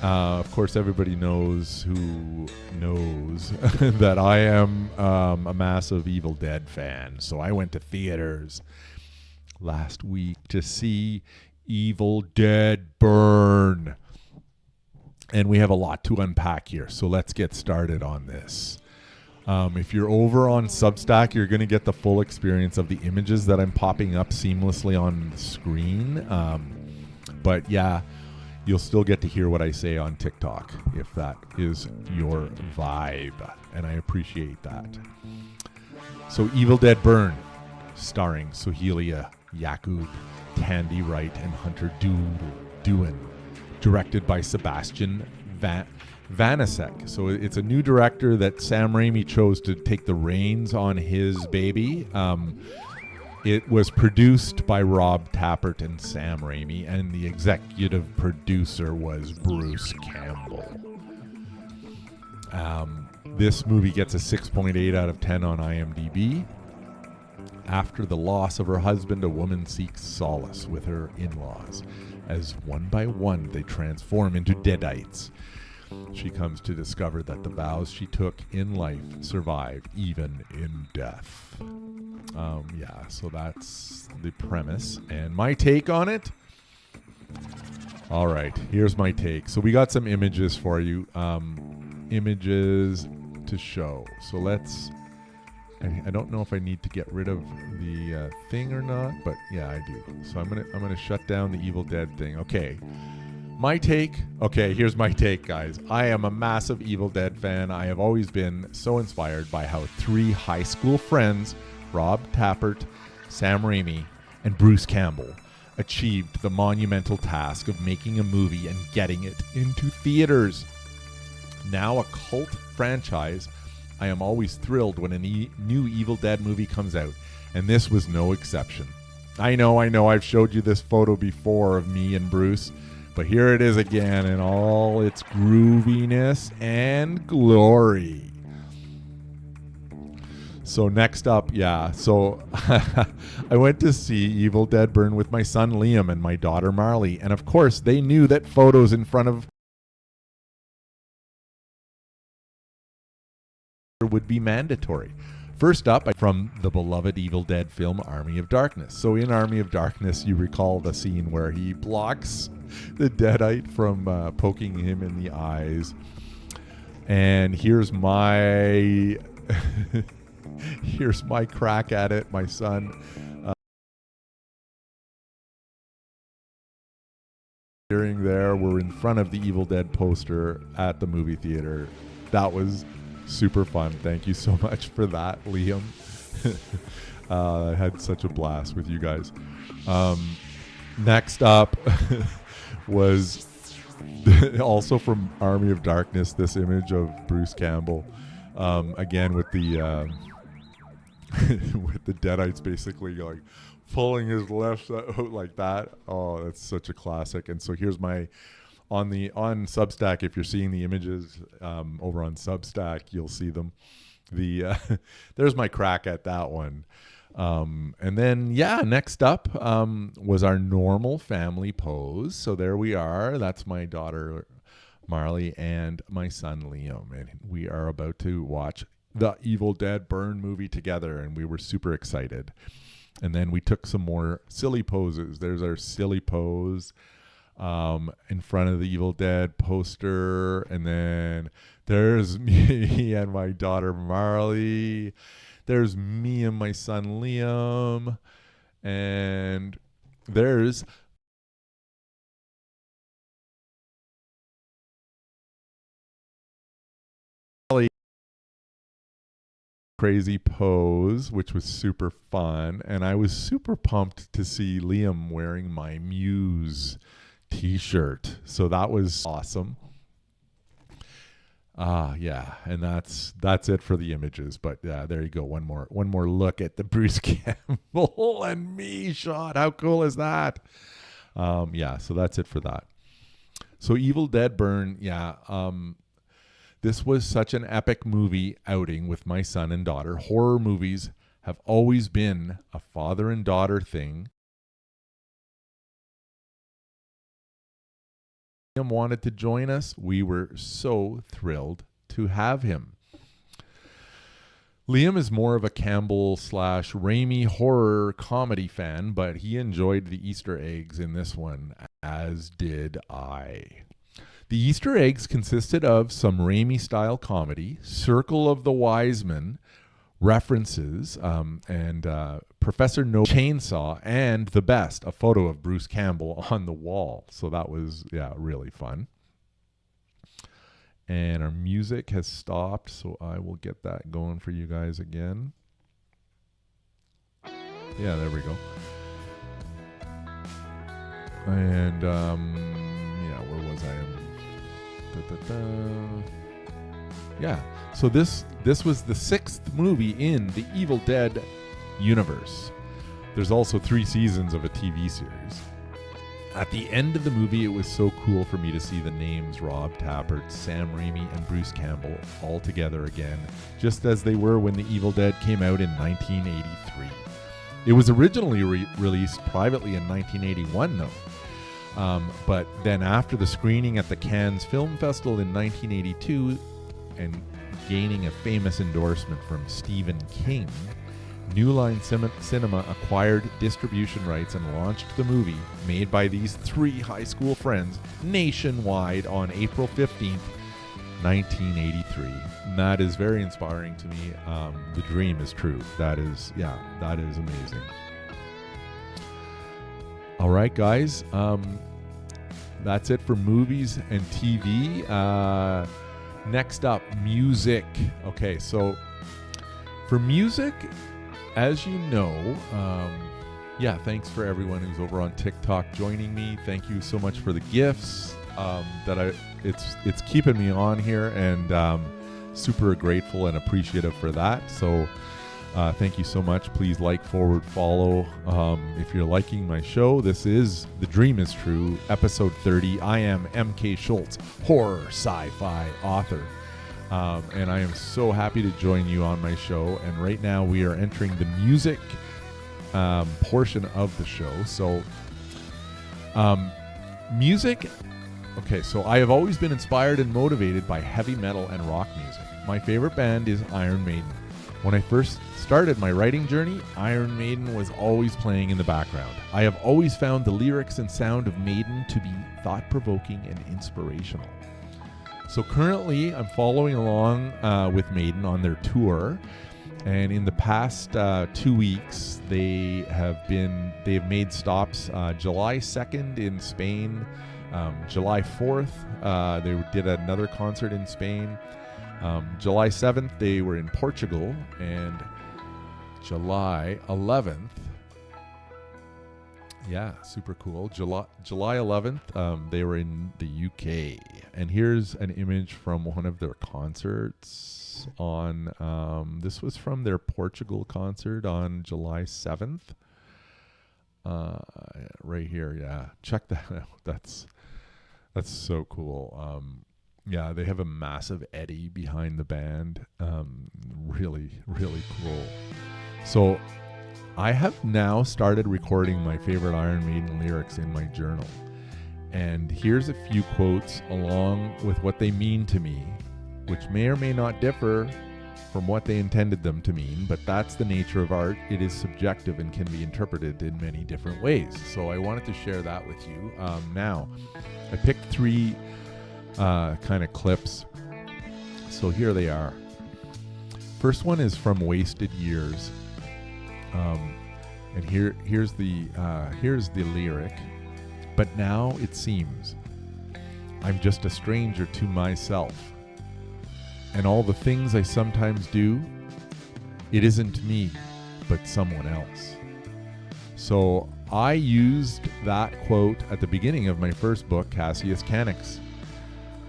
Of course, everybody knows that I am a massive Evil Dead fan. So I went to theaters last week to see Evil Dead Burn. And we have a lot to unpack here. So let's get started on this. If you're over on Substack, you're going to get the full experience of the images that I'm popping up seamlessly on the screen. But yeah, you'll still get to hear what I say on TikTok if that is your vibe. And I appreciate that. So Evil Dead Burn, starring Sohelia Yakub, Tandy Wright, and Hunter Doohan. Directed by Sebastian Vanasek. So it's a new director that Sam Raimi chose to take the reins on his baby. It was produced by Rob Tappert and Sam Raimi, and the executive producer was Bruce Campbell. This movie gets a 6.8 out of 10 on IMDb. After the loss of her husband, a woman seeks solace with her in-laws, as one by one they transform into deadites. She comes to discover that the vows she took in life survive even in death. So that's the premise. And my take on it? All right, here's my take. So we got some images for you. Images to show. So let's... I don't know if I need to get rid of the thing or not, but yeah, I do. So I'm gonna shut down the Evil Dead thing. Okay. My take, here's my take, guys. I am a massive Evil Dead fan. I have always been so inspired by how three high school friends, Rob Tappert, Sam Raimi, and Bruce Campbell, achieved the monumental task of making a movie and getting it into theaters. Now a cult franchise, I am always thrilled when a new Evil Dead movie comes out, and this was no exception. I know, I've showed you this photo before of me and Bruce, but here it is again in all its grooviness and glory. So next up, so I went to see Evil Dead Burn with my son Liam and my daughter Marley, and of course they knew that photos in front of would be mandatory. First up, from the beloved Evil Dead film Army of Darkness. So in Army of Darkness, you recall the scene where he blocks the deadite from poking him in the eyes. And here's my here's my crack at it, my son. Hearing there, we're in front of the Evil Dead poster at the movie theater. That was super fun. Thank you so much for that, Liam. I had such a blast with you guys. Next up was also from Army of Darkness, this image of Bruce Campbell, again with the with the deadites basically like pulling his left out like that. Oh, that's such a classic. And so here's my on Substack. If you're seeing the images over on Substack, you'll see them. There's my crack at that one. And then, next up was our normal family pose. So there we are. That's my daughter, Marley, and my son, Liam. And we are about to watch the Evil Dead Burn movie together, and we were super excited. And then we took some more silly poses. There's our silly pose. in front of the Evil Dead poster. And then there's me and my daughter Marley. There's me and my son Liam. And there's crazy pose, which was super fun. And I was super pumped to see Liam wearing my Muse t-shirt. So that was awesome. Yeah, and that's it for the images. But yeah, there you go. One more look at the Bruce Campbell and me shot. How cool is that? Yeah, so that's it for that. So Evil Dead Burn, yeah. This was such an epic movie outing with my son and daughter. Horror movies have always been a father and daughter thing. Liam wanted to join us. We were so thrilled to have him. Liam is more of a Campbell / Raimi horror comedy fan, but he enjoyed the Easter eggs in this one, as did I. The Easter eggs consisted of some Raimi-style comedy, Circle of the Wise Men references, and Professor No Chainsaw, and the best, a photo of Bruce Campbell on the wall. So that was, yeah, really fun. And our music has stopped, so I will get that going for you guys again. Yeah, there we go. And, yeah, where was I? Yeah, so this was the 6th movie in the Evil Dead universe. There's also 3 seasons of a TV series. At the end of the movie, it was so cool for me to see the names Rob Tappert, Sam Raimi, and Bruce Campbell all together again, just as they were when The Evil Dead came out in 1983. It was originally released privately in 1981, though. But then after the screening at the Cannes Film Festival in 1982 and gaining a famous endorsement from Stephen King, New Line Cinema acquired distribution rights and launched the movie, made by these 3 high school friends, nationwide on April 15th, 1983. And that is very inspiring to me. The dream is true. That is amazing. All right, guys. That's it for movies and TV. Next up, music. Okay, so for music, as you know, thanks for everyone who's over on TikTok joining me. Thank you so much for the gifts. It's keeping me on here, and super grateful and appreciative for that. So thank you so much. Please like, forward, follow. If you're liking my show, this is The Dream is True, episode 30. I am MK Schultz, horror sci-fi author. And I am so happy to join you on my show. And right now we are entering the music portion of the show. So music. Okay, so I have always been inspired and motivated by heavy metal and rock music. My favorite band is Iron Maiden. When I first started my writing journey, Iron Maiden was always playing in the background. I have always found the lyrics and sound of Maiden to be thought-provoking and inspirational. So currently, I'm following along with Maiden on their tour, and in the past 2 weeks, they have made stops July 2nd in Spain, July 4th, they did another concert in Spain. July 7th, they were in Portugal, and July 11th, yeah, super cool. July 11th, they were in the UK. And here's an image from one of their concerts on, this was from their Portugal concert on July 7th. Right here, yeah. Check that out. That's so cool. Yeah, they have a massive Eddie behind the band. Really, really cool. So I have now started recording my favorite Iron Maiden lyrics in my journal. And here's a few quotes along with what they mean to me, which may or may not differ from what they intended them to mean, but that's the nature of art. It is subjective and can be interpreted in many different ways. So I wanted to share that with you. Now, I picked 3 kind of clips. So here they are. First one is from Wasted Years. And here's the lyric. But now it seems I'm just a stranger to myself. And all the things I sometimes do, it isn't me, but someone else. So I used that quote at the beginning of my first book, Cassius Canics.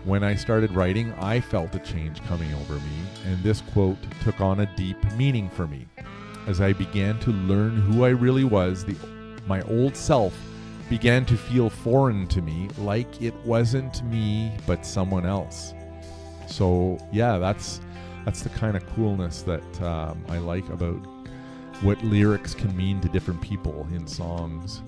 When I started writing, I felt a change coming over me, and this quote took on a deep meaning for me. As I began to learn who I really was, my old self began to feel foreign to me, like it wasn't me, but someone else. So yeah, that's the kind of coolness that I like about what lyrics can mean to different people in songs.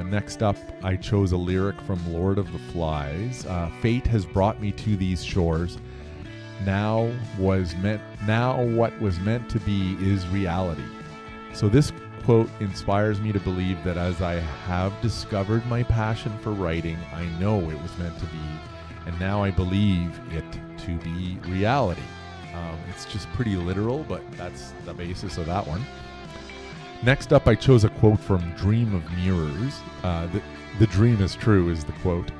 Next up, I chose a lyric from Lord of the Flies. Fate has brought me to these shores. Now what was meant to be is reality. So this quote inspires me to believe that as I have discovered my passion for writing, I know it was meant to be, and now I believe it to be reality. It's just pretty literal, but that's the basis of that one. Next up, I chose a quote from Dream of Mirrors. The dream is true is the quote.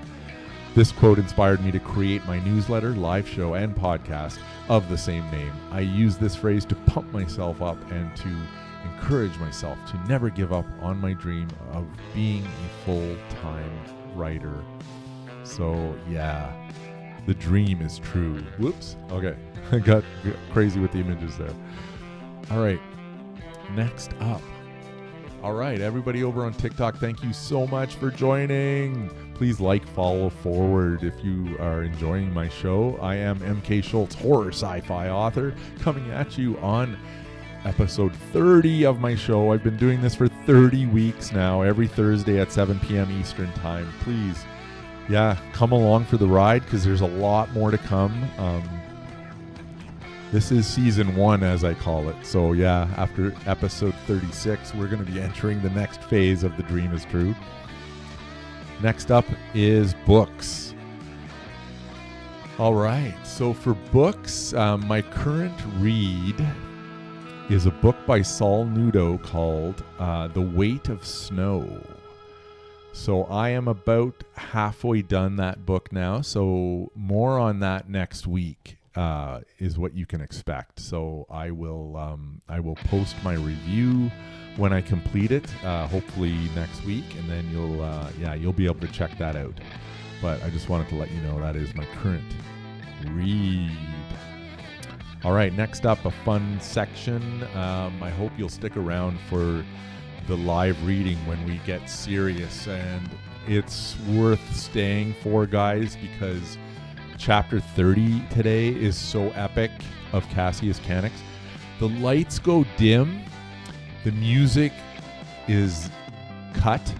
This quote inspired me to create my newsletter, live show, and podcast of the same name. I use this phrase to pump myself up and to encourage myself to never give up on my dream of being a full-time writer. So yeah, the dream is true. Whoops. Okay. I got crazy with the images there. All right. Next up. All right, everybody over on TikTok, thank you so much for joining. Please like, follow, forward if you are enjoying my show. I am MK Schultz, horror sci-fi author, coming at you on episode 30 of my show. I've been doing this for 30 weeks now, every Thursday at 7 p.m. Eastern time. Please, come along for the ride because there's a lot more to come. This is season 1, as I call it. So after episode 36, we're going to be entering the next phase of The Dream is True. Next up is books. All right, so for books, my current read is a book by Saul Nudo called The Weight of Snow. So I am about halfway done that book now, so more on that next week. Is what you can expect. So I will post my review when I complete it, hopefully next week, and then you'll be able to check that out. But I just wanted to let you know that is my current read. All right, next up, a fun section. I hope you'll stick around for the live reading when we get serious, and it's worth staying for, guys, because Chapter 30 today is so epic of Cassius Canics. The lights go dim, the music is cut,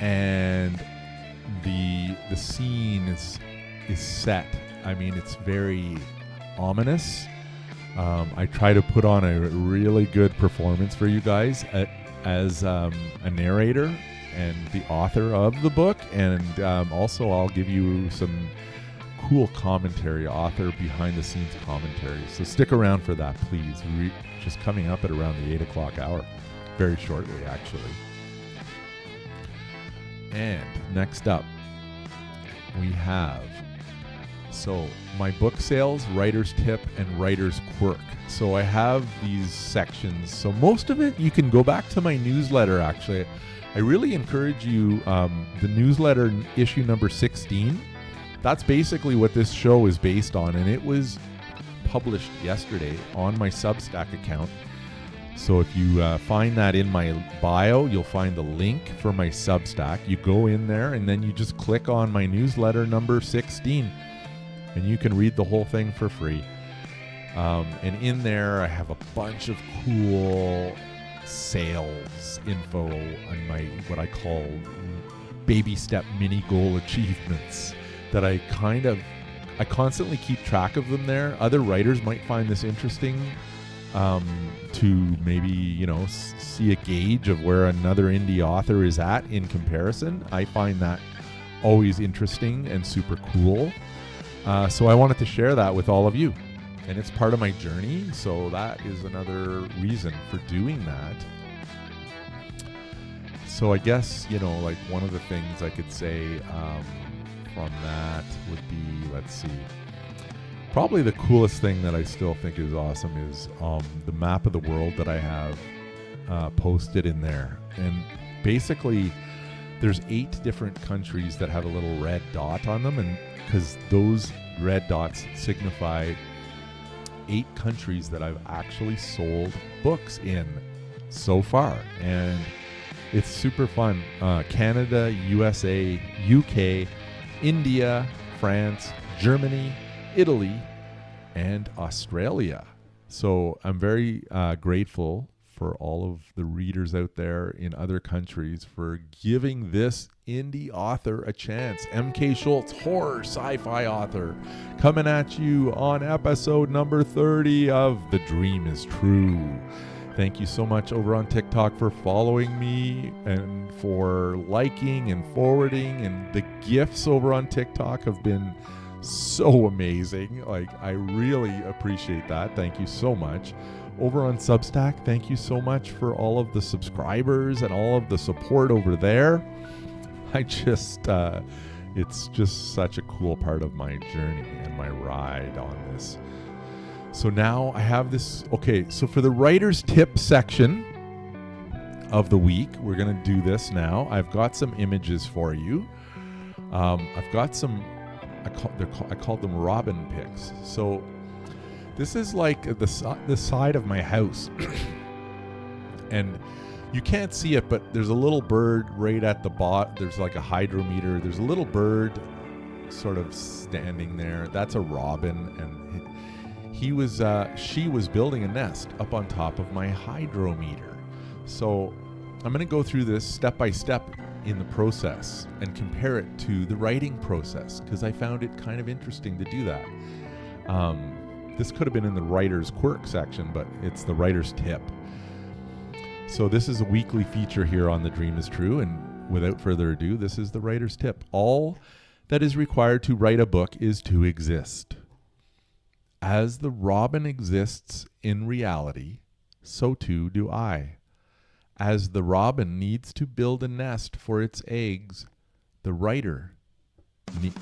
and the scene is set. I mean, it's very ominous. I try to put on a really good performance for you guys as a narrator and the author of the book, and also I'll give you some cool commentary, author behind the scenes commentary. So stick around for that, please. Just coming up at around the 8 o'clock hour, very shortly actually. And next up we have my book sales, writer's tip, and writer's quirk. So I have these sections. So most of it you can go back to my newsletter. Actually, I really encourage you, the newsletter issue number 16. That's basically what this show is based on, and it was published yesterday on my Substack account. So if you find that in my bio, you'll find the link for my Substack. You go in there, and then you just click on my newsletter number 16, and you can read the whole thing for free. And in there, I have a bunch of cool sales info on my what I call baby step mini goal achievements that I kind of I constantly keep track of them there. Other writers might find this interesting, to maybe, see a gauge of where another indie author is at in comparison. I find that always interesting and super cool. So I wanted to share that with all of you. And it's part of my journey, so that is another reason for doing that. So I guess, like one of the things I could say from that would be, let's see, probably the coolest thing that I still think is awesome is the map of the world that I have posted in there. And basically, there's 8 different countries that have a little red dot on them, and because those red dots signify 8 countries that I've actually sold books in so far. And it's super fun. Canada, USA, UK, India, France, Germany, Italy, and Australia. So I'm very grateful for all of the readers out there in other countries for giving this indie author a chance. MK Schultz, horror sci-fi author, coming at you on episode number 30 of The Dream is True. Thank you so much over on TikTok for following me and for liking and forwarding. And the gifts over on TikTok have been so amazing. Like, I really appreciate that. Thank you so much. Over on Substack, thank you so much for all of the subscribers and all of the support over there. It's just such a cool part of my journey and my ride on this. So now I have this. Okay, so for the writer's tip section of the week, we're going to do this now. I've got some images for you. I've got some, I called them robin pics. So this is like the side of my house. And you can't see it, but there's a little bird right at the bottom. There's like a hydrometer. There's a little bird sort of standing there. That's a robin. And she was building a nest up on top of my hydrometer. So I'm going to go through this step by step in the process and compare it to the writing process, because I found it kind of interesting to do that. This could have been in the writer's quirk section, but it's the writer's tip. So this is a weekly feature here on The Dream is True, and without further ado, this is the writer's tip. All that is required to write a book is to exist. As the robin exists in reality, so too do I. As the robin needs to build a nest for its eggs, the writer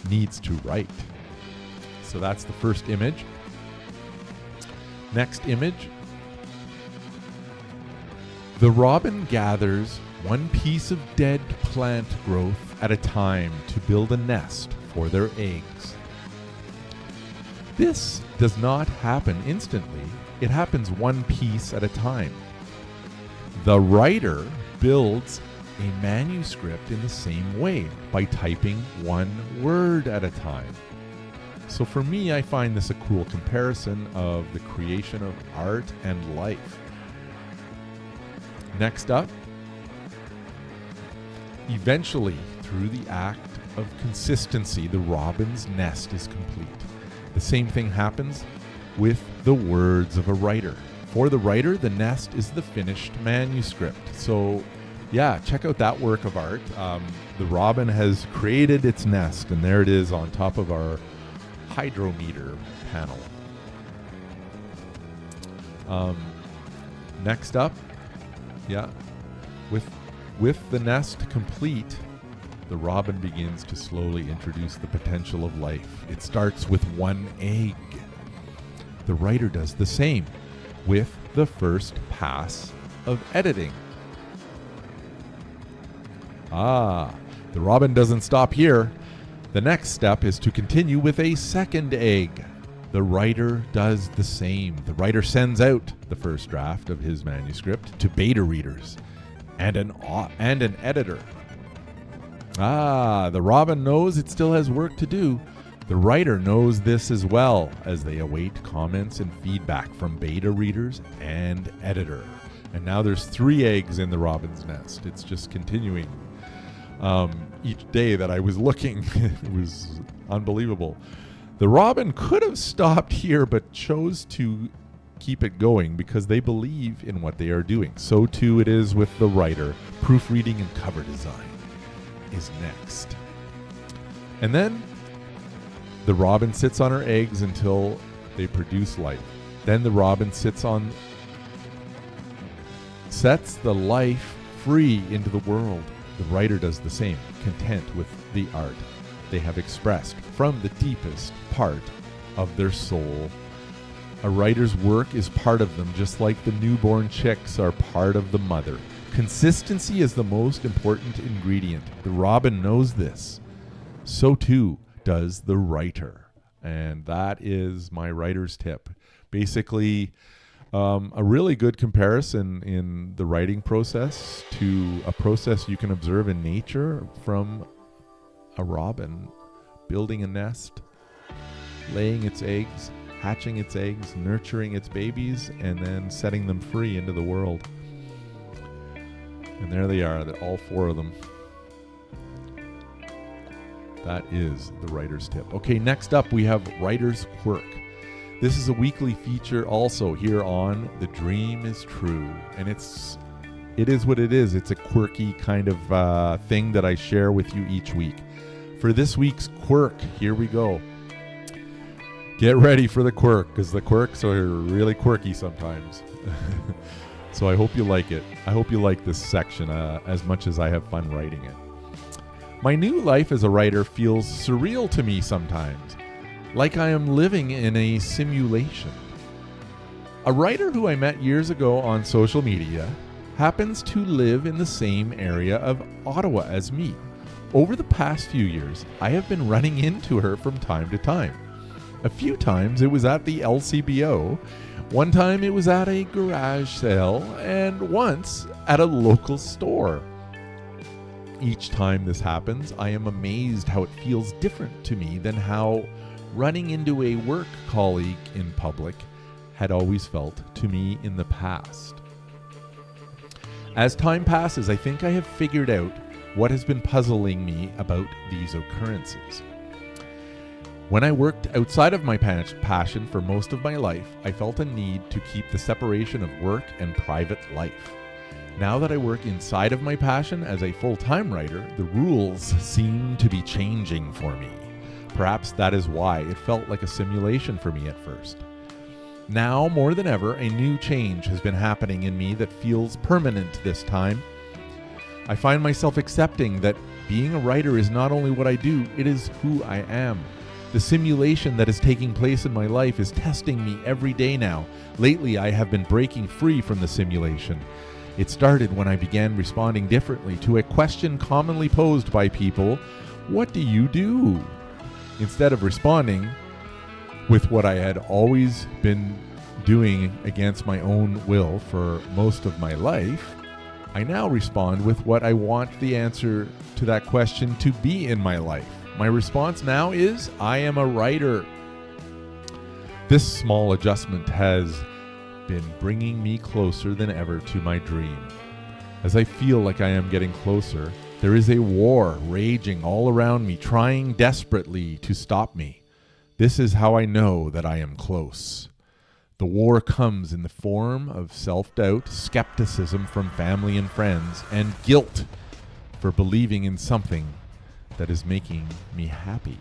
needs to write. So that's the first image. Next image. The robin gathers one piece of dead plant growth at a time to build a nest for their eggs. This does not happen instantly. It happens one piece at a time. The writer builds a manuscript in the same way by typing one word at a time. So for me, I find this a cool comparison of the creation of art and life. Next up, eventually, through the act of consistency, the robin's nest is complete. The same thing happens with the words of a writer. For the writer, the nest is the finished manuscript. So, yeah, check out that work of art. The robin has created its nest, and there it is on top of our hydrometer panel. Next up, yeah, with the nest complete, the robin begins to slowly introduce the potential of life. It starts with one egg. The writer does the same with the first pass of editing. The robin doesn't stop here. The next step is to continue with a second egg. The writer does the same. The writer sends out the first draft of his manuscript to beta readers and an editor. The robin knows it still has work to do. The writer knows this as well, as they await comments and feedback from beta readers and editor. And now there's 3 eggs in the robin's nest. It's just continuing. Each day that I was looking, it was unbelievable. The Robin could have stopped here, but chose to keep it going because they believe in what they are doing. So too it is with the writer. Proofreading and cover design is next. And then the robin sits on her eggs until they produce life. Then the robin sets the life free into the world. The writer does the same, content with the art they have expressed from the deepest part of their soul. A writer's work is part of them, just like the newborn chicks are part of the mother. Consistency is the most important ingredient. The robin knows this. So too does the writer. And that is my writer's tip. Basically, a really good comparison in the writing process to a process you can observe in nature, from a robin building a nest, laying its eggs, hatching its eggs, nurturing its babies, and then setting them free into the world. And there they are, all four of them. That is the writer's tip. Okay, next up we have Writer's Quirk. This is a weekly feature also here on The Dream is True. And it is what it is. It's a quirky kind of thing that I share with you each week. For this week's quirk, here we go. Get ready for the quirk, because the quirks are really quirky sometimes. So I hope you like it. I hope you like this section as much as I have fun writing it. My new life as a writer feels surreal to me sometimes, like I am living in a simulation. A writer who I met years ago on social media happens to live in the same area of Ottawa as me. Over the past few years, I have been running into her from time to time. A few times it was at the LCBO, one time it was at a garage sale, and once at a local store. Each time this happens, I am amazed how it feels different to me than how running into a work colleague in public had always felt to me in the past. As time passes, I think I have figured out what has been puzzling me about these occurrences. When I worked outside of my passion for most of my life, I felt a need to keep the separation of work and private life. Now that I work inside of my passion as a full-time writer, the rules seem to be changing for me. Perhaps that is why it felt like a simulation for me at first. Now, more than ever, a new change has been happening in me that feels permanent this time. I find myself accepting that being a writer is not only what I do, it is who I am. The simulation that is taking place in my life is testing me every day now. Lately, I have been breaking free from the simulation. It started when I began responding differently to a question commonly posed by people: what do you do? Instead of responding with what I had always been doing against my own will for most of my life, I now respond with what I want the answer to that question to be in my life. My response now is, I am a writer. This small adjustment has been bringing me closer than ever to my dream. As I feel like I am getting closer, there is a war raging all around me, trying desperately to stop me. This is how I know that I am close. The war comes in the form of self-doubt, skepticism from family and friends, and guilt for believing in something that is making me happy.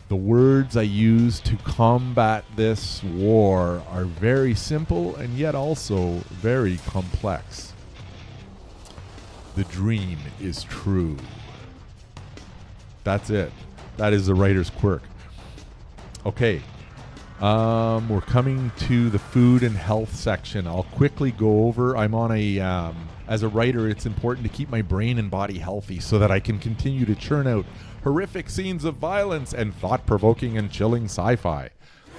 The words I use to combat this war are very simple and yet also very complex. The dream is true. That's it. That is the writer's quirk. Okay. We're coming to the food and health section. I'll quickly go over. I'm on a, as a writer, it's important to keep my brain and body healthy so that I can continue to churn out horrific scenes of violence and thought-provoking and chilling sci-fi.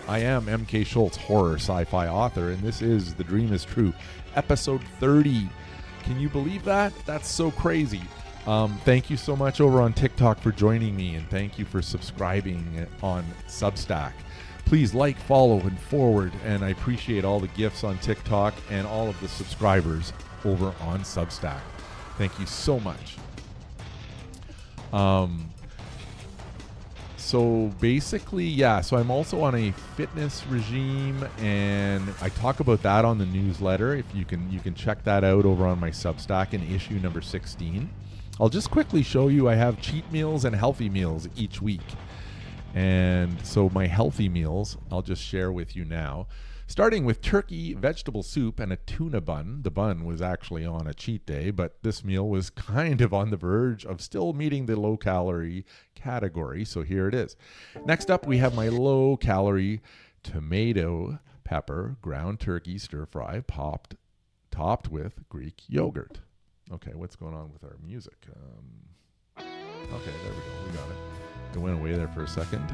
I am MK Schultz, horror sci-fi author, and this is The Dream is True, episode 30. Can you believe that? That's so crazy. Thank you so much over on TikTok for joining me, and thank you for subscribing on Substack. Please like, follow, and forward, and I appreciate all the gifts on TikTok and all of the subscribers over on Substack. Thank you so much. So basically, yeah. So I'm also on a fitness regime, and I talk about that on the newsletter. If you can check that out over on my Substack in issue number 16. I'll just quickly show you I have cheat meals and healthy meals each week. And so my healthy meals, I'll just share with you now. Starting with turkey, vegetable soup, and a tuna bun. The bun was actually on a cheat day, but this meal was kind of on the verge of still meeting the low-calorie category, so here it is. Next up, we have my low-calorie tomato, pepper, ground turkey stir-fry, topped with Greek yogurt. Okay, what's going on with our music? Okay, there we go. We got it. It went away there for a second.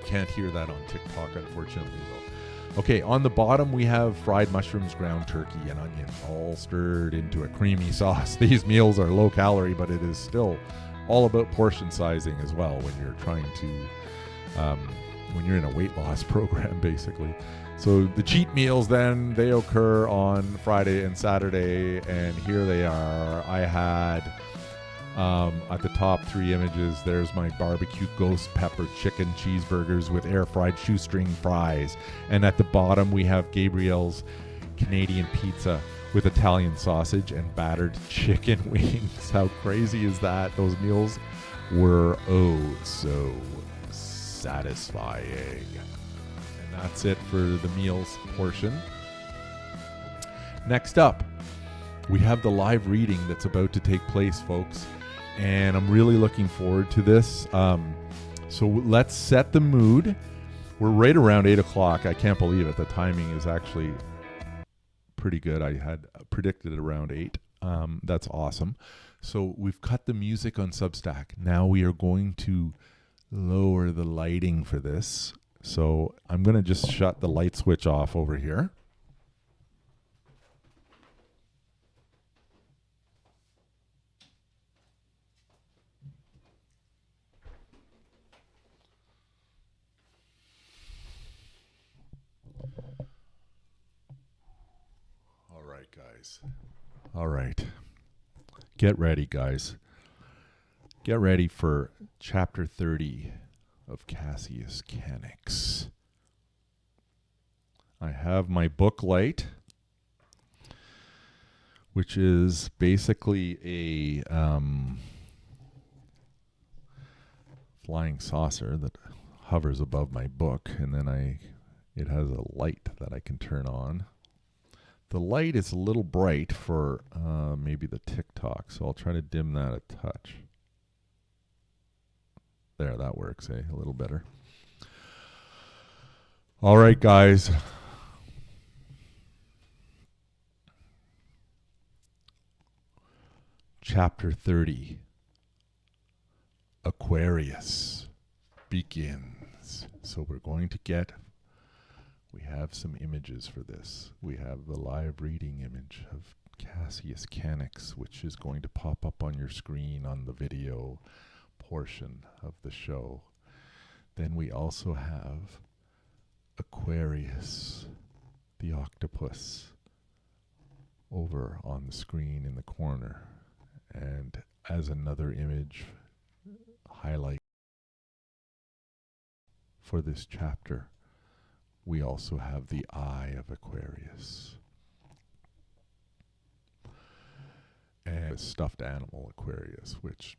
Can't hear that on TikTok, unfortunately, though. Okay, on the bottom we have fried mushrooms, ground turkey, and onion, all stirred into a creamy sauce. These meals are low calorie, but it is still all about portion sizing as well when you're trying to, when you're in a weight loss program, basically. So the cheat meals then, they occur on Friday and Saturday, and here they are. I had... at the top 3 images, there's my barbecue ghost pepper chicken cheeseburgers with air fried shoestring fries. And at the bottom, we have Gabrielle's Canadian pizza with Italian sausage and battered chicken wings. How crazy is that? Those meals were so satisfying. And that's it for the meals portion. Next up, we have the live reading that's about to take place, folks. And I'm really looking forward to this. So let's set the mood. We're right around 8 o'clock. I can't believe it. The timing is actually pretty good. I had predicted it around 8. That's awesome. So we've cut the music on Substack. Now we are going to lower the lighting for this. So I'm going to just shut the light switch off over here. Guys. All right. Get ready, guys. Get ready for chapter 30 of Cassius Canics. I have my book light, which is basically a flying saucer that hovers above my book, and then it has a light that I can turn on. The light is a little bright for maybe the TikTok, so I'll try to dim that a touch. There, that works, a little better. All right, guys. Chapter 30, Aquarius, begins. So we're going to we have some images for this. We have the live reading image of Cassius Canics, which is going to pop up on your screen on the video portion of the show. Then we also have Aquarius, the octopus, over on the screen in the corner. And as another image highlight for this chapter, we also have the eye of Aquarius. And a stuffed animal Aquarius, which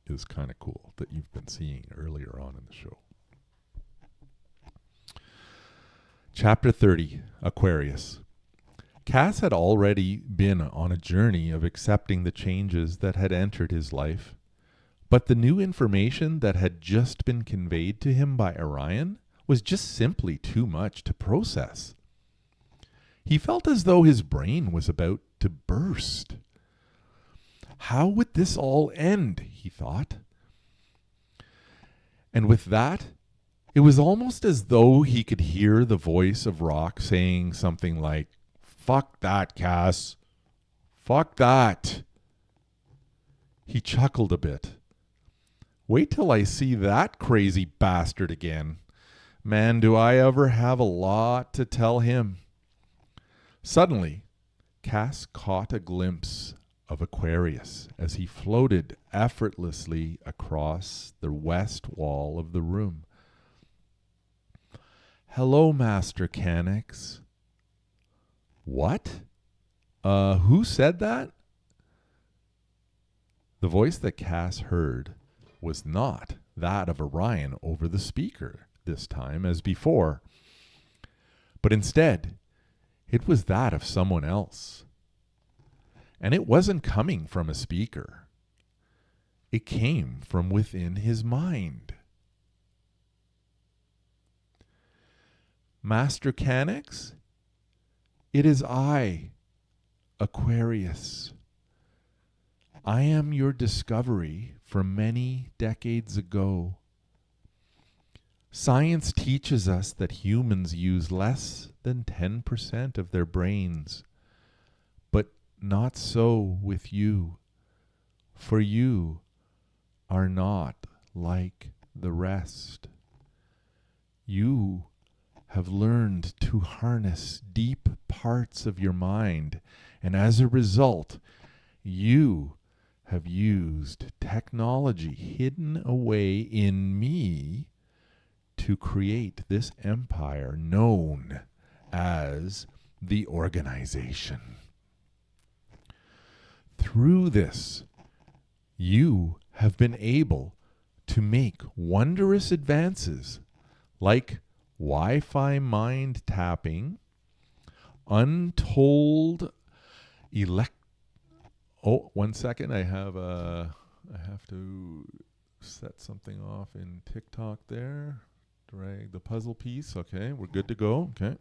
is kind of cool that you've been seeing earlier on in the show. Chapter 30, Aquarius. Cass had already been on a journey of accepting the changes that had entered his life. But the new information that had just been conveyed to him by Orion was just simply too much to process. He felt as though his brain was about to burst. How would this all end, he thought. And with that, it was almost as though he could hear the voice of Rock saying something like, "Fuck that, Cass. Fuck that." He chuckled a bit. Wait till I see that crazy bastard again. Man, do I ever have a lot to tell him. Suddenly, Cass caught a glimpse of Aquarius as he floated effortlessly across the west wall of the room. Hello, Master Canix. What? Who said that? The voice that Cass heard was not that of Orion over the speaker this time as before, but instead, it was that of someone else. And it wasn't coming from a speaker. It came from within his mind. Master Canix, it is I, Aquarius. I am your discovery from many decades ago. Science teaches us that humans use less than 10% of their brains, but not so with you, for you are not like the rest. You have learned to harness deep parts of your mind, and as a result, you have used technology hidden away in me to create this empire known as the organization. Through this, you have been able to make wondrous advances like Wi-Fi mind tapping, untold Oh, 1 second. I have to set something off in TikTok there. Drag the puzzle piece. Okay, we're good to go. Okay.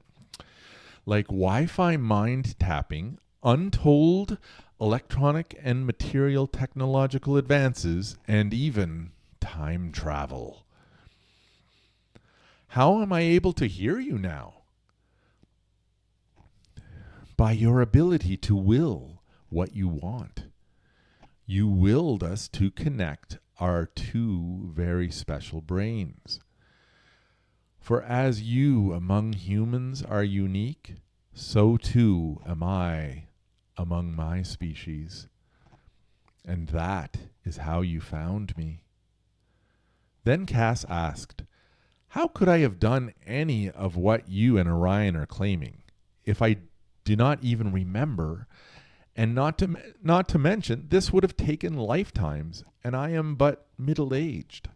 Like Wi-Fi mind tapping, untold electronic and material technological advances, and even time travel. How am I able to hear you now? By your ability to will what you want. You willed us to connect our two very special brains. For as you among humans are unique, so too am I among my species. And that is how you found me. Then Cass asked, how could I have done any of what you and Orion are claiming if I do not even remember? And not to mention, this would have taken lifetimes, and I am but middle-aged.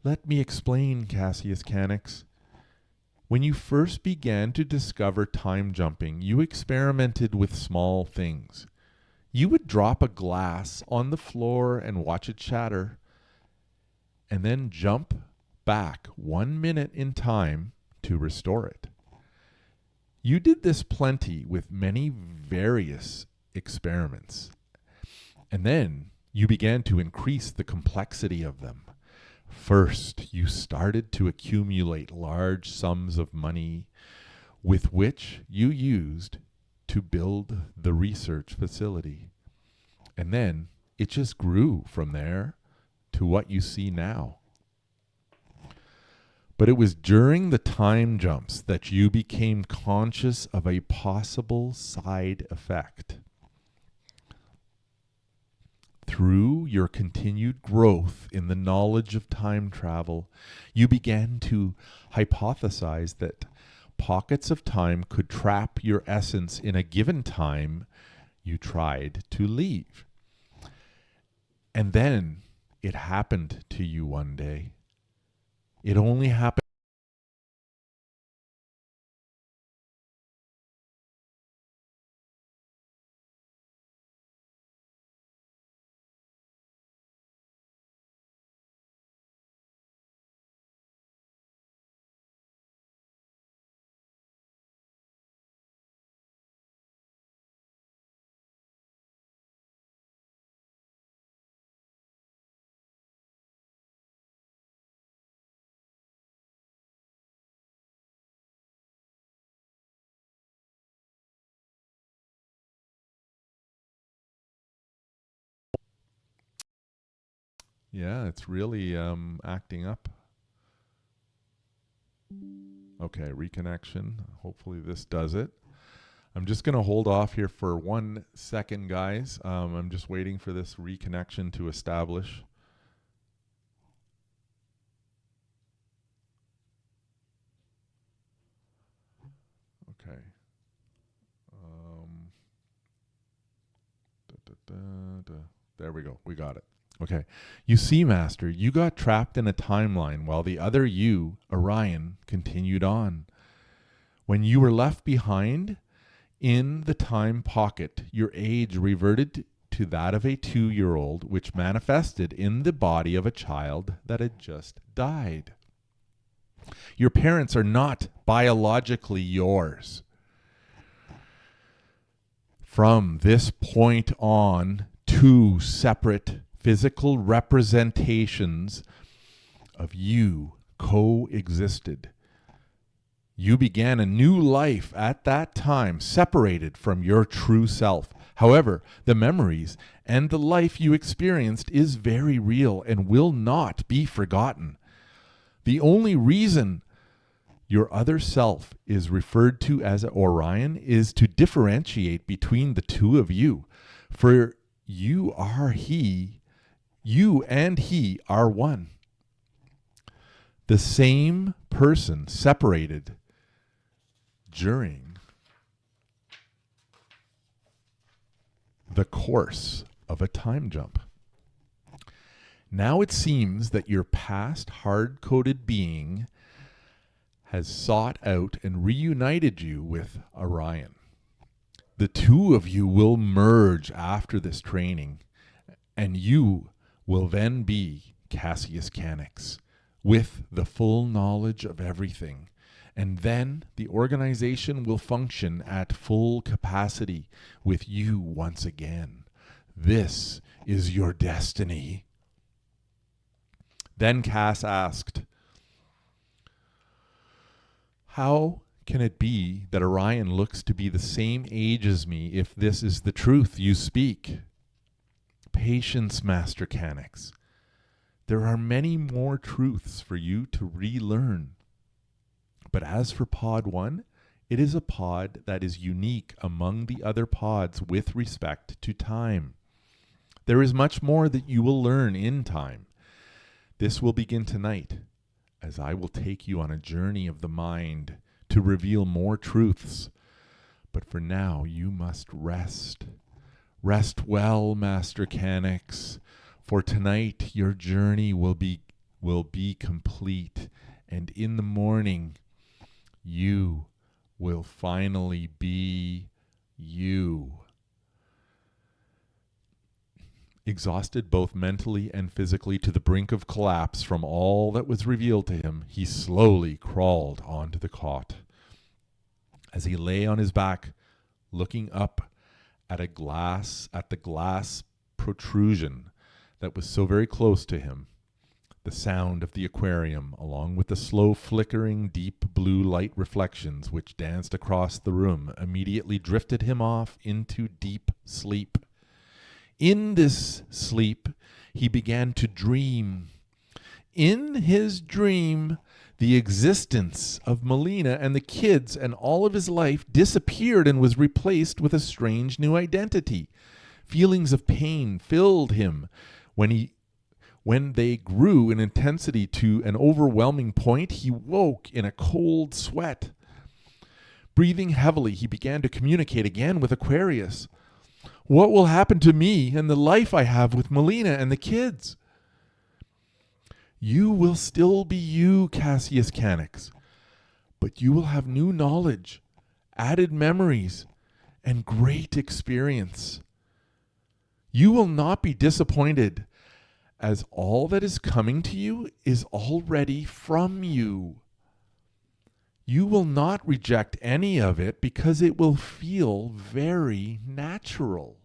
Let me explain, Cassius Canix. When you first began to discover time jumping, you experimented with small things. You would drop a glass on the floor and watch it shatter, and then jump back 1 minute in time to restore it. You did this plenty with many various experiments, and then you began to increase the complexity of them. First, you started to accumulate large sums of money with which you used to build the research facility. And then it just grew from there to what you see now. But it was during the time jumps that you became conscious of a possible side effect. Through your continued growth in the knowledge of time travel, you began to hypothesize that pockets of time could trap your essence in a given time you tried to leave. And then it happened to you one day. It only happened. Yeah, it's really acting up. Okay, reconnection. Hopefully this does it. I'm just going to hold off here for 1 second, guys. I'm just waiting for this reconnection to establish. Okay. There we go. We got it. Okay. You see, Master, you got trapped in a timeline while the other you, Orion, continued on. When you were left behind in the time pocket, your age reverted to that of a 2-year-old, which manifested in the body of a child that had just died. Your parents are not biologically yours. From this point on, 2 separate physical representations of you coexisted. You began a new life at that time, separated from your true self. However, the memories and the life you experienced is very real and will not be forgotten. The only reason your other self is referred to as Orion is to differentiate between the two of you. For you and he are one. The same person separated during the course of a time jump. Now it seems that your past hard-coded being has sought out and reunited you with Orion. The two of you will merge after this training, and you will then be Cassius Canix with the full knowledge of everything. And then the organization will function at full capacity with you once again. This is your destiny. Then Cass asked, how can it be that Orion looks to be the same age as me if this is the truth you speak? Patience, Master Canix. There are many more truths for you to relearn. But as for Pod 1, it is a pod that is unique among the other pods with respect to time. There is much more that you will learn in time. This will begin tonight, as I will take you on a journey of the mind to reveal more truths. But for now, you must rest. Rest well, Master Canix, for tonight your journey will be complete, and in the morning you will finally be you. Exhausted both mentally and physically to the brink of collapse from all that was revealed to him, he slowly crawled onto the cot. As he lay on his back, looking up at the glass protrusion that was so very close to him, the sound of the aquarium, along with the slow flickering deep blue light reflections which danced across the room, immediately drifted him off into deep sleep. In this sleep, he began to dream. In his dream, the existence of Melina and the kids and all of his life disappeared and was replaced with a strange new identity. Feelings of pain filled him when they grew in intensity to an overwhelming point. He woke in a cold sweat. Breathing heavily, he began to communicate again with Aquarius. What will happen to me and the life I have with Melina and the kids? You will still be you, Cassius Canix, but you will have new knowledge, added memories, and great experience. You will not be disappointed, as all that is coming to you is already from you. You will not reject any of it because it will feel very natural.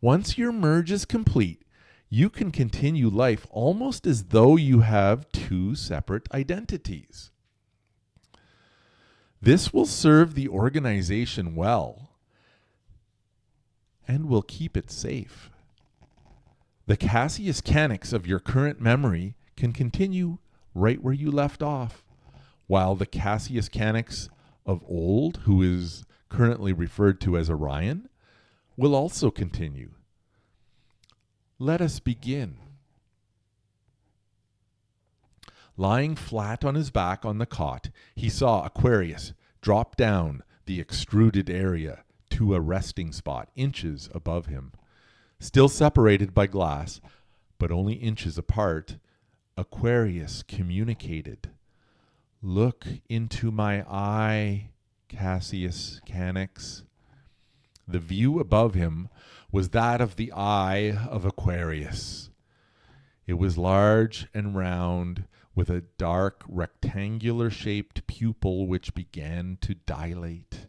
Once your merge is complete, you can continue life almost as though you have two separate identities. This will serve the organization well and will keep it safe. The Cassius Canix of your current memory can continue right where you left off, while the Cassius Canix of old, who is currently referred to as Orion, will also continue. Let us begin. Lying flat on his back on the cot, he saw Aquarius drop down the extruded area to a resting spot inches above him. Still separated by glass, but only inches apart, Aquarius communicated. Look into my eye, Cassius Canix. The view above him was that of the eye of Aquarius. It was large and round, with a dark rectangular-shaped pupil which began to dilate.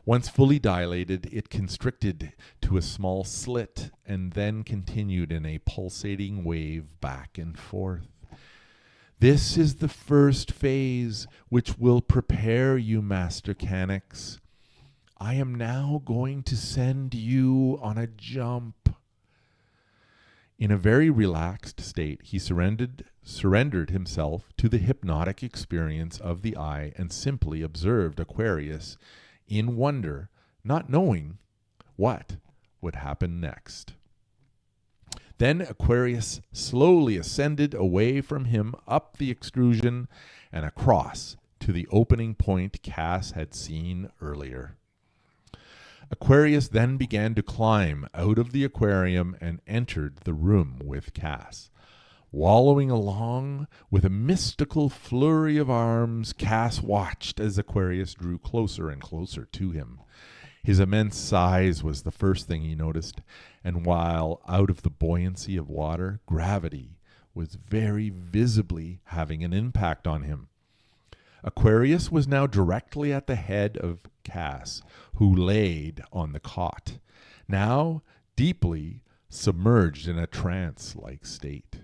Once fully dilated, it constricted to a small slit and then continued in a pulsating wave back and forth. This is the first phase which will prepare you, Master Canix. I am now going to send you on a jump. In a very relaxed state, he surrendered himself to the hypnotic experience of the eye and simply observed Aquarius in wonder, not knowing what would happen next. Then Aquarius slowly ascended away from him up the extrusion and across to the opening point Cass had seen earlier. Aquarius then began to climb out of the aquarium and entered the room with Cass. Wallowing along with a mystical flurry of arms, Cass watched as Aquarius drew closer and closer to him. His immense size was the first thing he noticed, and while out of the buoyancy of water, gravity was very visibly having an impact on him. Aquarius was now directly at the head of Cass, who laid on the cot, now deeply submerged in a trance-like state.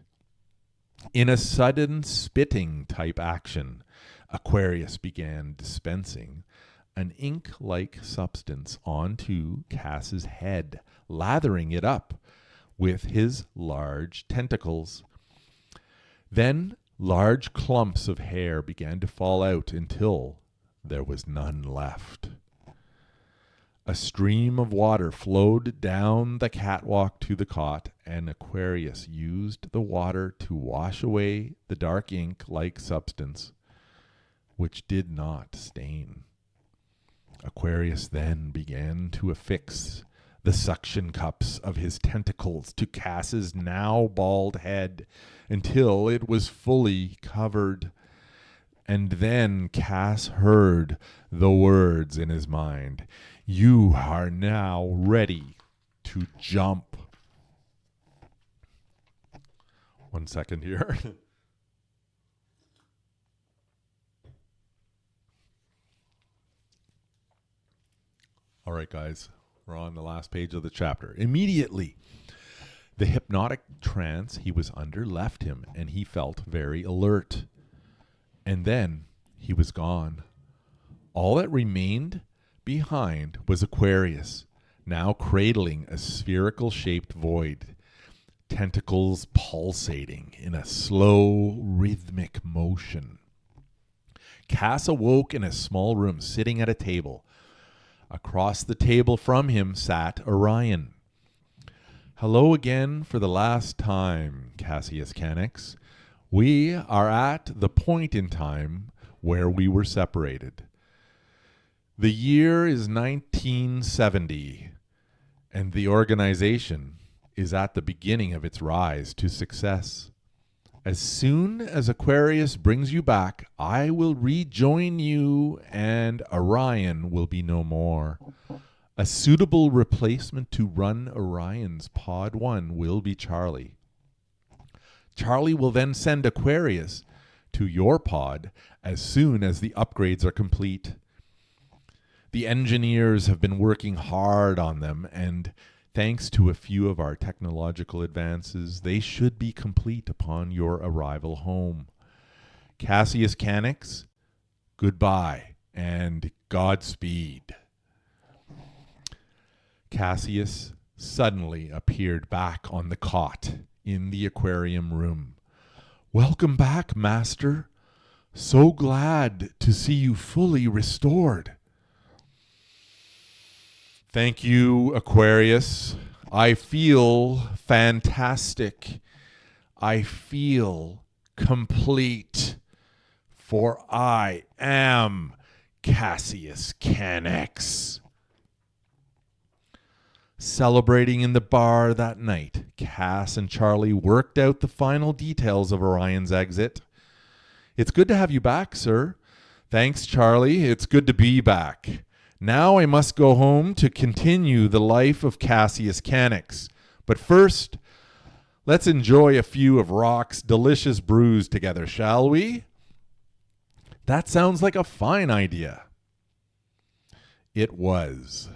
In a sudden spitting-type action, Aquarius began dispensing an ink-like substance onto Cass's head, lathering it up with his large tentacles. Then large clumps of hair began to fall out until there was none left. A stream of water flowed down the catwalk to the cot, and Aquarius used the water to wash away the dark ink-like substance, which did not stain. Aquarius then began to affix the suction cups of his tentacles to Cass's now bald head until it was fully covered. And then Cass heard the words in his mind, "You are now ready to jump." One second here. All right, guys, we're on the last page of the chapter. Immediately, the hypnotic trance he was under left him, and he felt very alert. And then he was gone. All that remained behind was Aquarius, now cradling a spherical-shaped void, tentacles pulsating in a slow, rhythmic motion. Cass awoke in a small room, sitting at a table. Across the table from him sat Orion. "Hello again for the last time, Cassius Canix. We are at the point in time where we were separated. The year is 1970, and the organization is at the beginning of its rise to success. As soon as Aquarius brings you back, I will rejoin you and Orion will be no more. A suitable replacement to run Orion's Pod 1 will be Charlie. Charlie will then send Aquarius to your pod as soon as the upgrades are complete. The engineers have been working hard on them, and thanks to a few of our technological advances, they should be complete upon your arrival home. Cassius Canix, goodbye and Godspeed." Cassius suddenly appeared back on the cot in the aquarium room. "Welcome back, Master. So glad to see you fully restored. Thank you, Aquarius. I feel fantastic. I feel complete, for I am Cassius Canex. Celebrating in the bar that night, Cass and Charlie worked out the final details of Orion's exit. It's good to have you back, sir. Thanks, Charlie. It's good to be back. Now I must go home to continue the life of Cassius Canex. But first, let's enjoy a few of Rock's delicious brews together, shall we? That sounds like a fine idea. It was.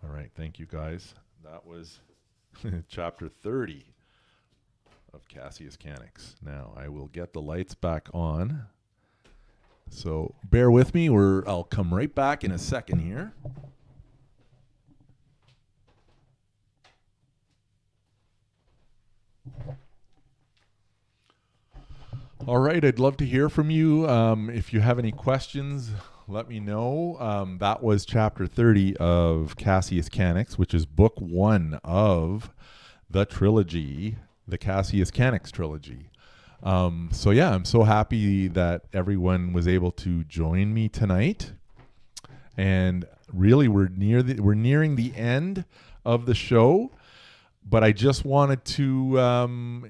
All right, thank you guys. That was chapter 30 of Cassius Canex. Now I will get the lights back on. So bear with me, I'll come right back in a second here. All right, I'd love to hear from you. If you have any questions, let me know. That was chapter 30 of Cassius Canex, which is book 1 of the trilogy, the Cassius Canex trilogy. So yeah, I'm so happy that everyone was able to join me tonight. And really, we're nearing the end of the show. But I just wanted to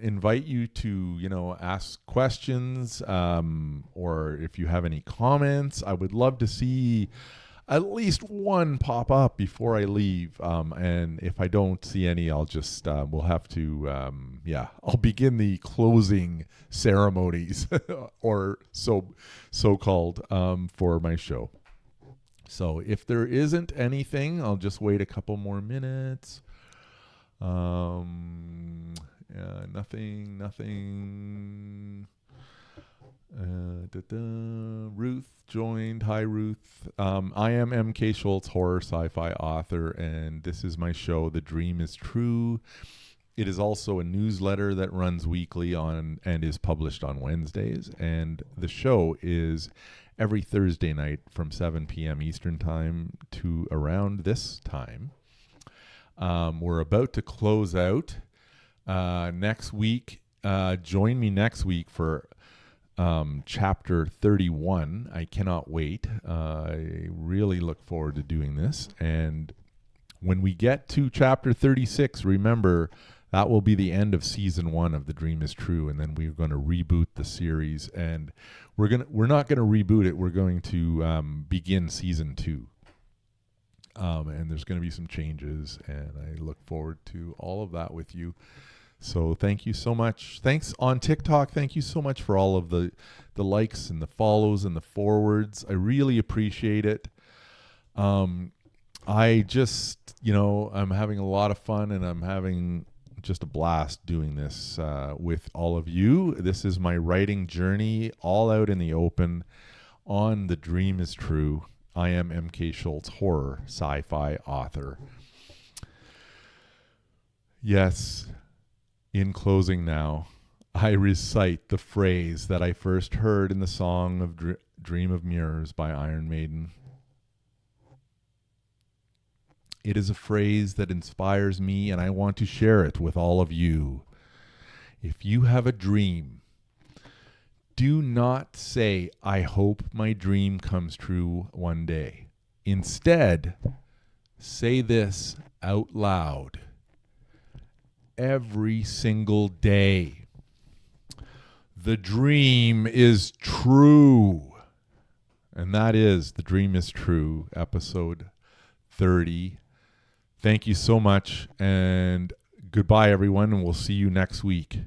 invite you to, ask questions, or if you have any comments. I would love to see at least one pop up before I leave. And if I don't see any, I'll just we'll have to I'll begin the closing ceremonies or so-called for my show. So if there isn't anything, I'll just wait a couple more minutes. Nothing. Ruth joined. Hi, Ruth. I am MK Schultz, horror sci-fi author, and this is my show, The Dream is True. It is also a newsletter that runs weekly and is published on Wednesdays, and the show is every Thursday night from 7 p.m. Eastern Time to around this time. We're about to close out next week. Join me next week for chapter 31. I cannot wait. I really look forward to doing this. And when we get to chapter 36, remember that will be the end of season 1 of The Dream is True, and then we're going to reboot the series. And we're not going to reboot it. We're going to begin season 2. And there's going to be some changes, and I look forward to all of that with you. So thank you so much. Thanks on TikTok. Thank you so much for all of the likes and the follows and the forwards. I really appreciate it. I just, I'm having a lot of fun, and I'm having just a blast doing this with all of you. This is my writing journey, all out in the open on The Dream is True. I am MK Schultz, horror sci-fi author. Yes, in closing now, I recite the phrase that I first heard in the song of Dream of Mirrors by Iron Maiden. It is a phrase that inspires me, and I want to share it with all of you. If you have a dream, do not say, I hope my dream comes true one day. Instead, say this out loud every single day. The dream is true. And that is The Dream is True, episode 30. Thank you so much, and goodbye, everyone, and we'll see you next week.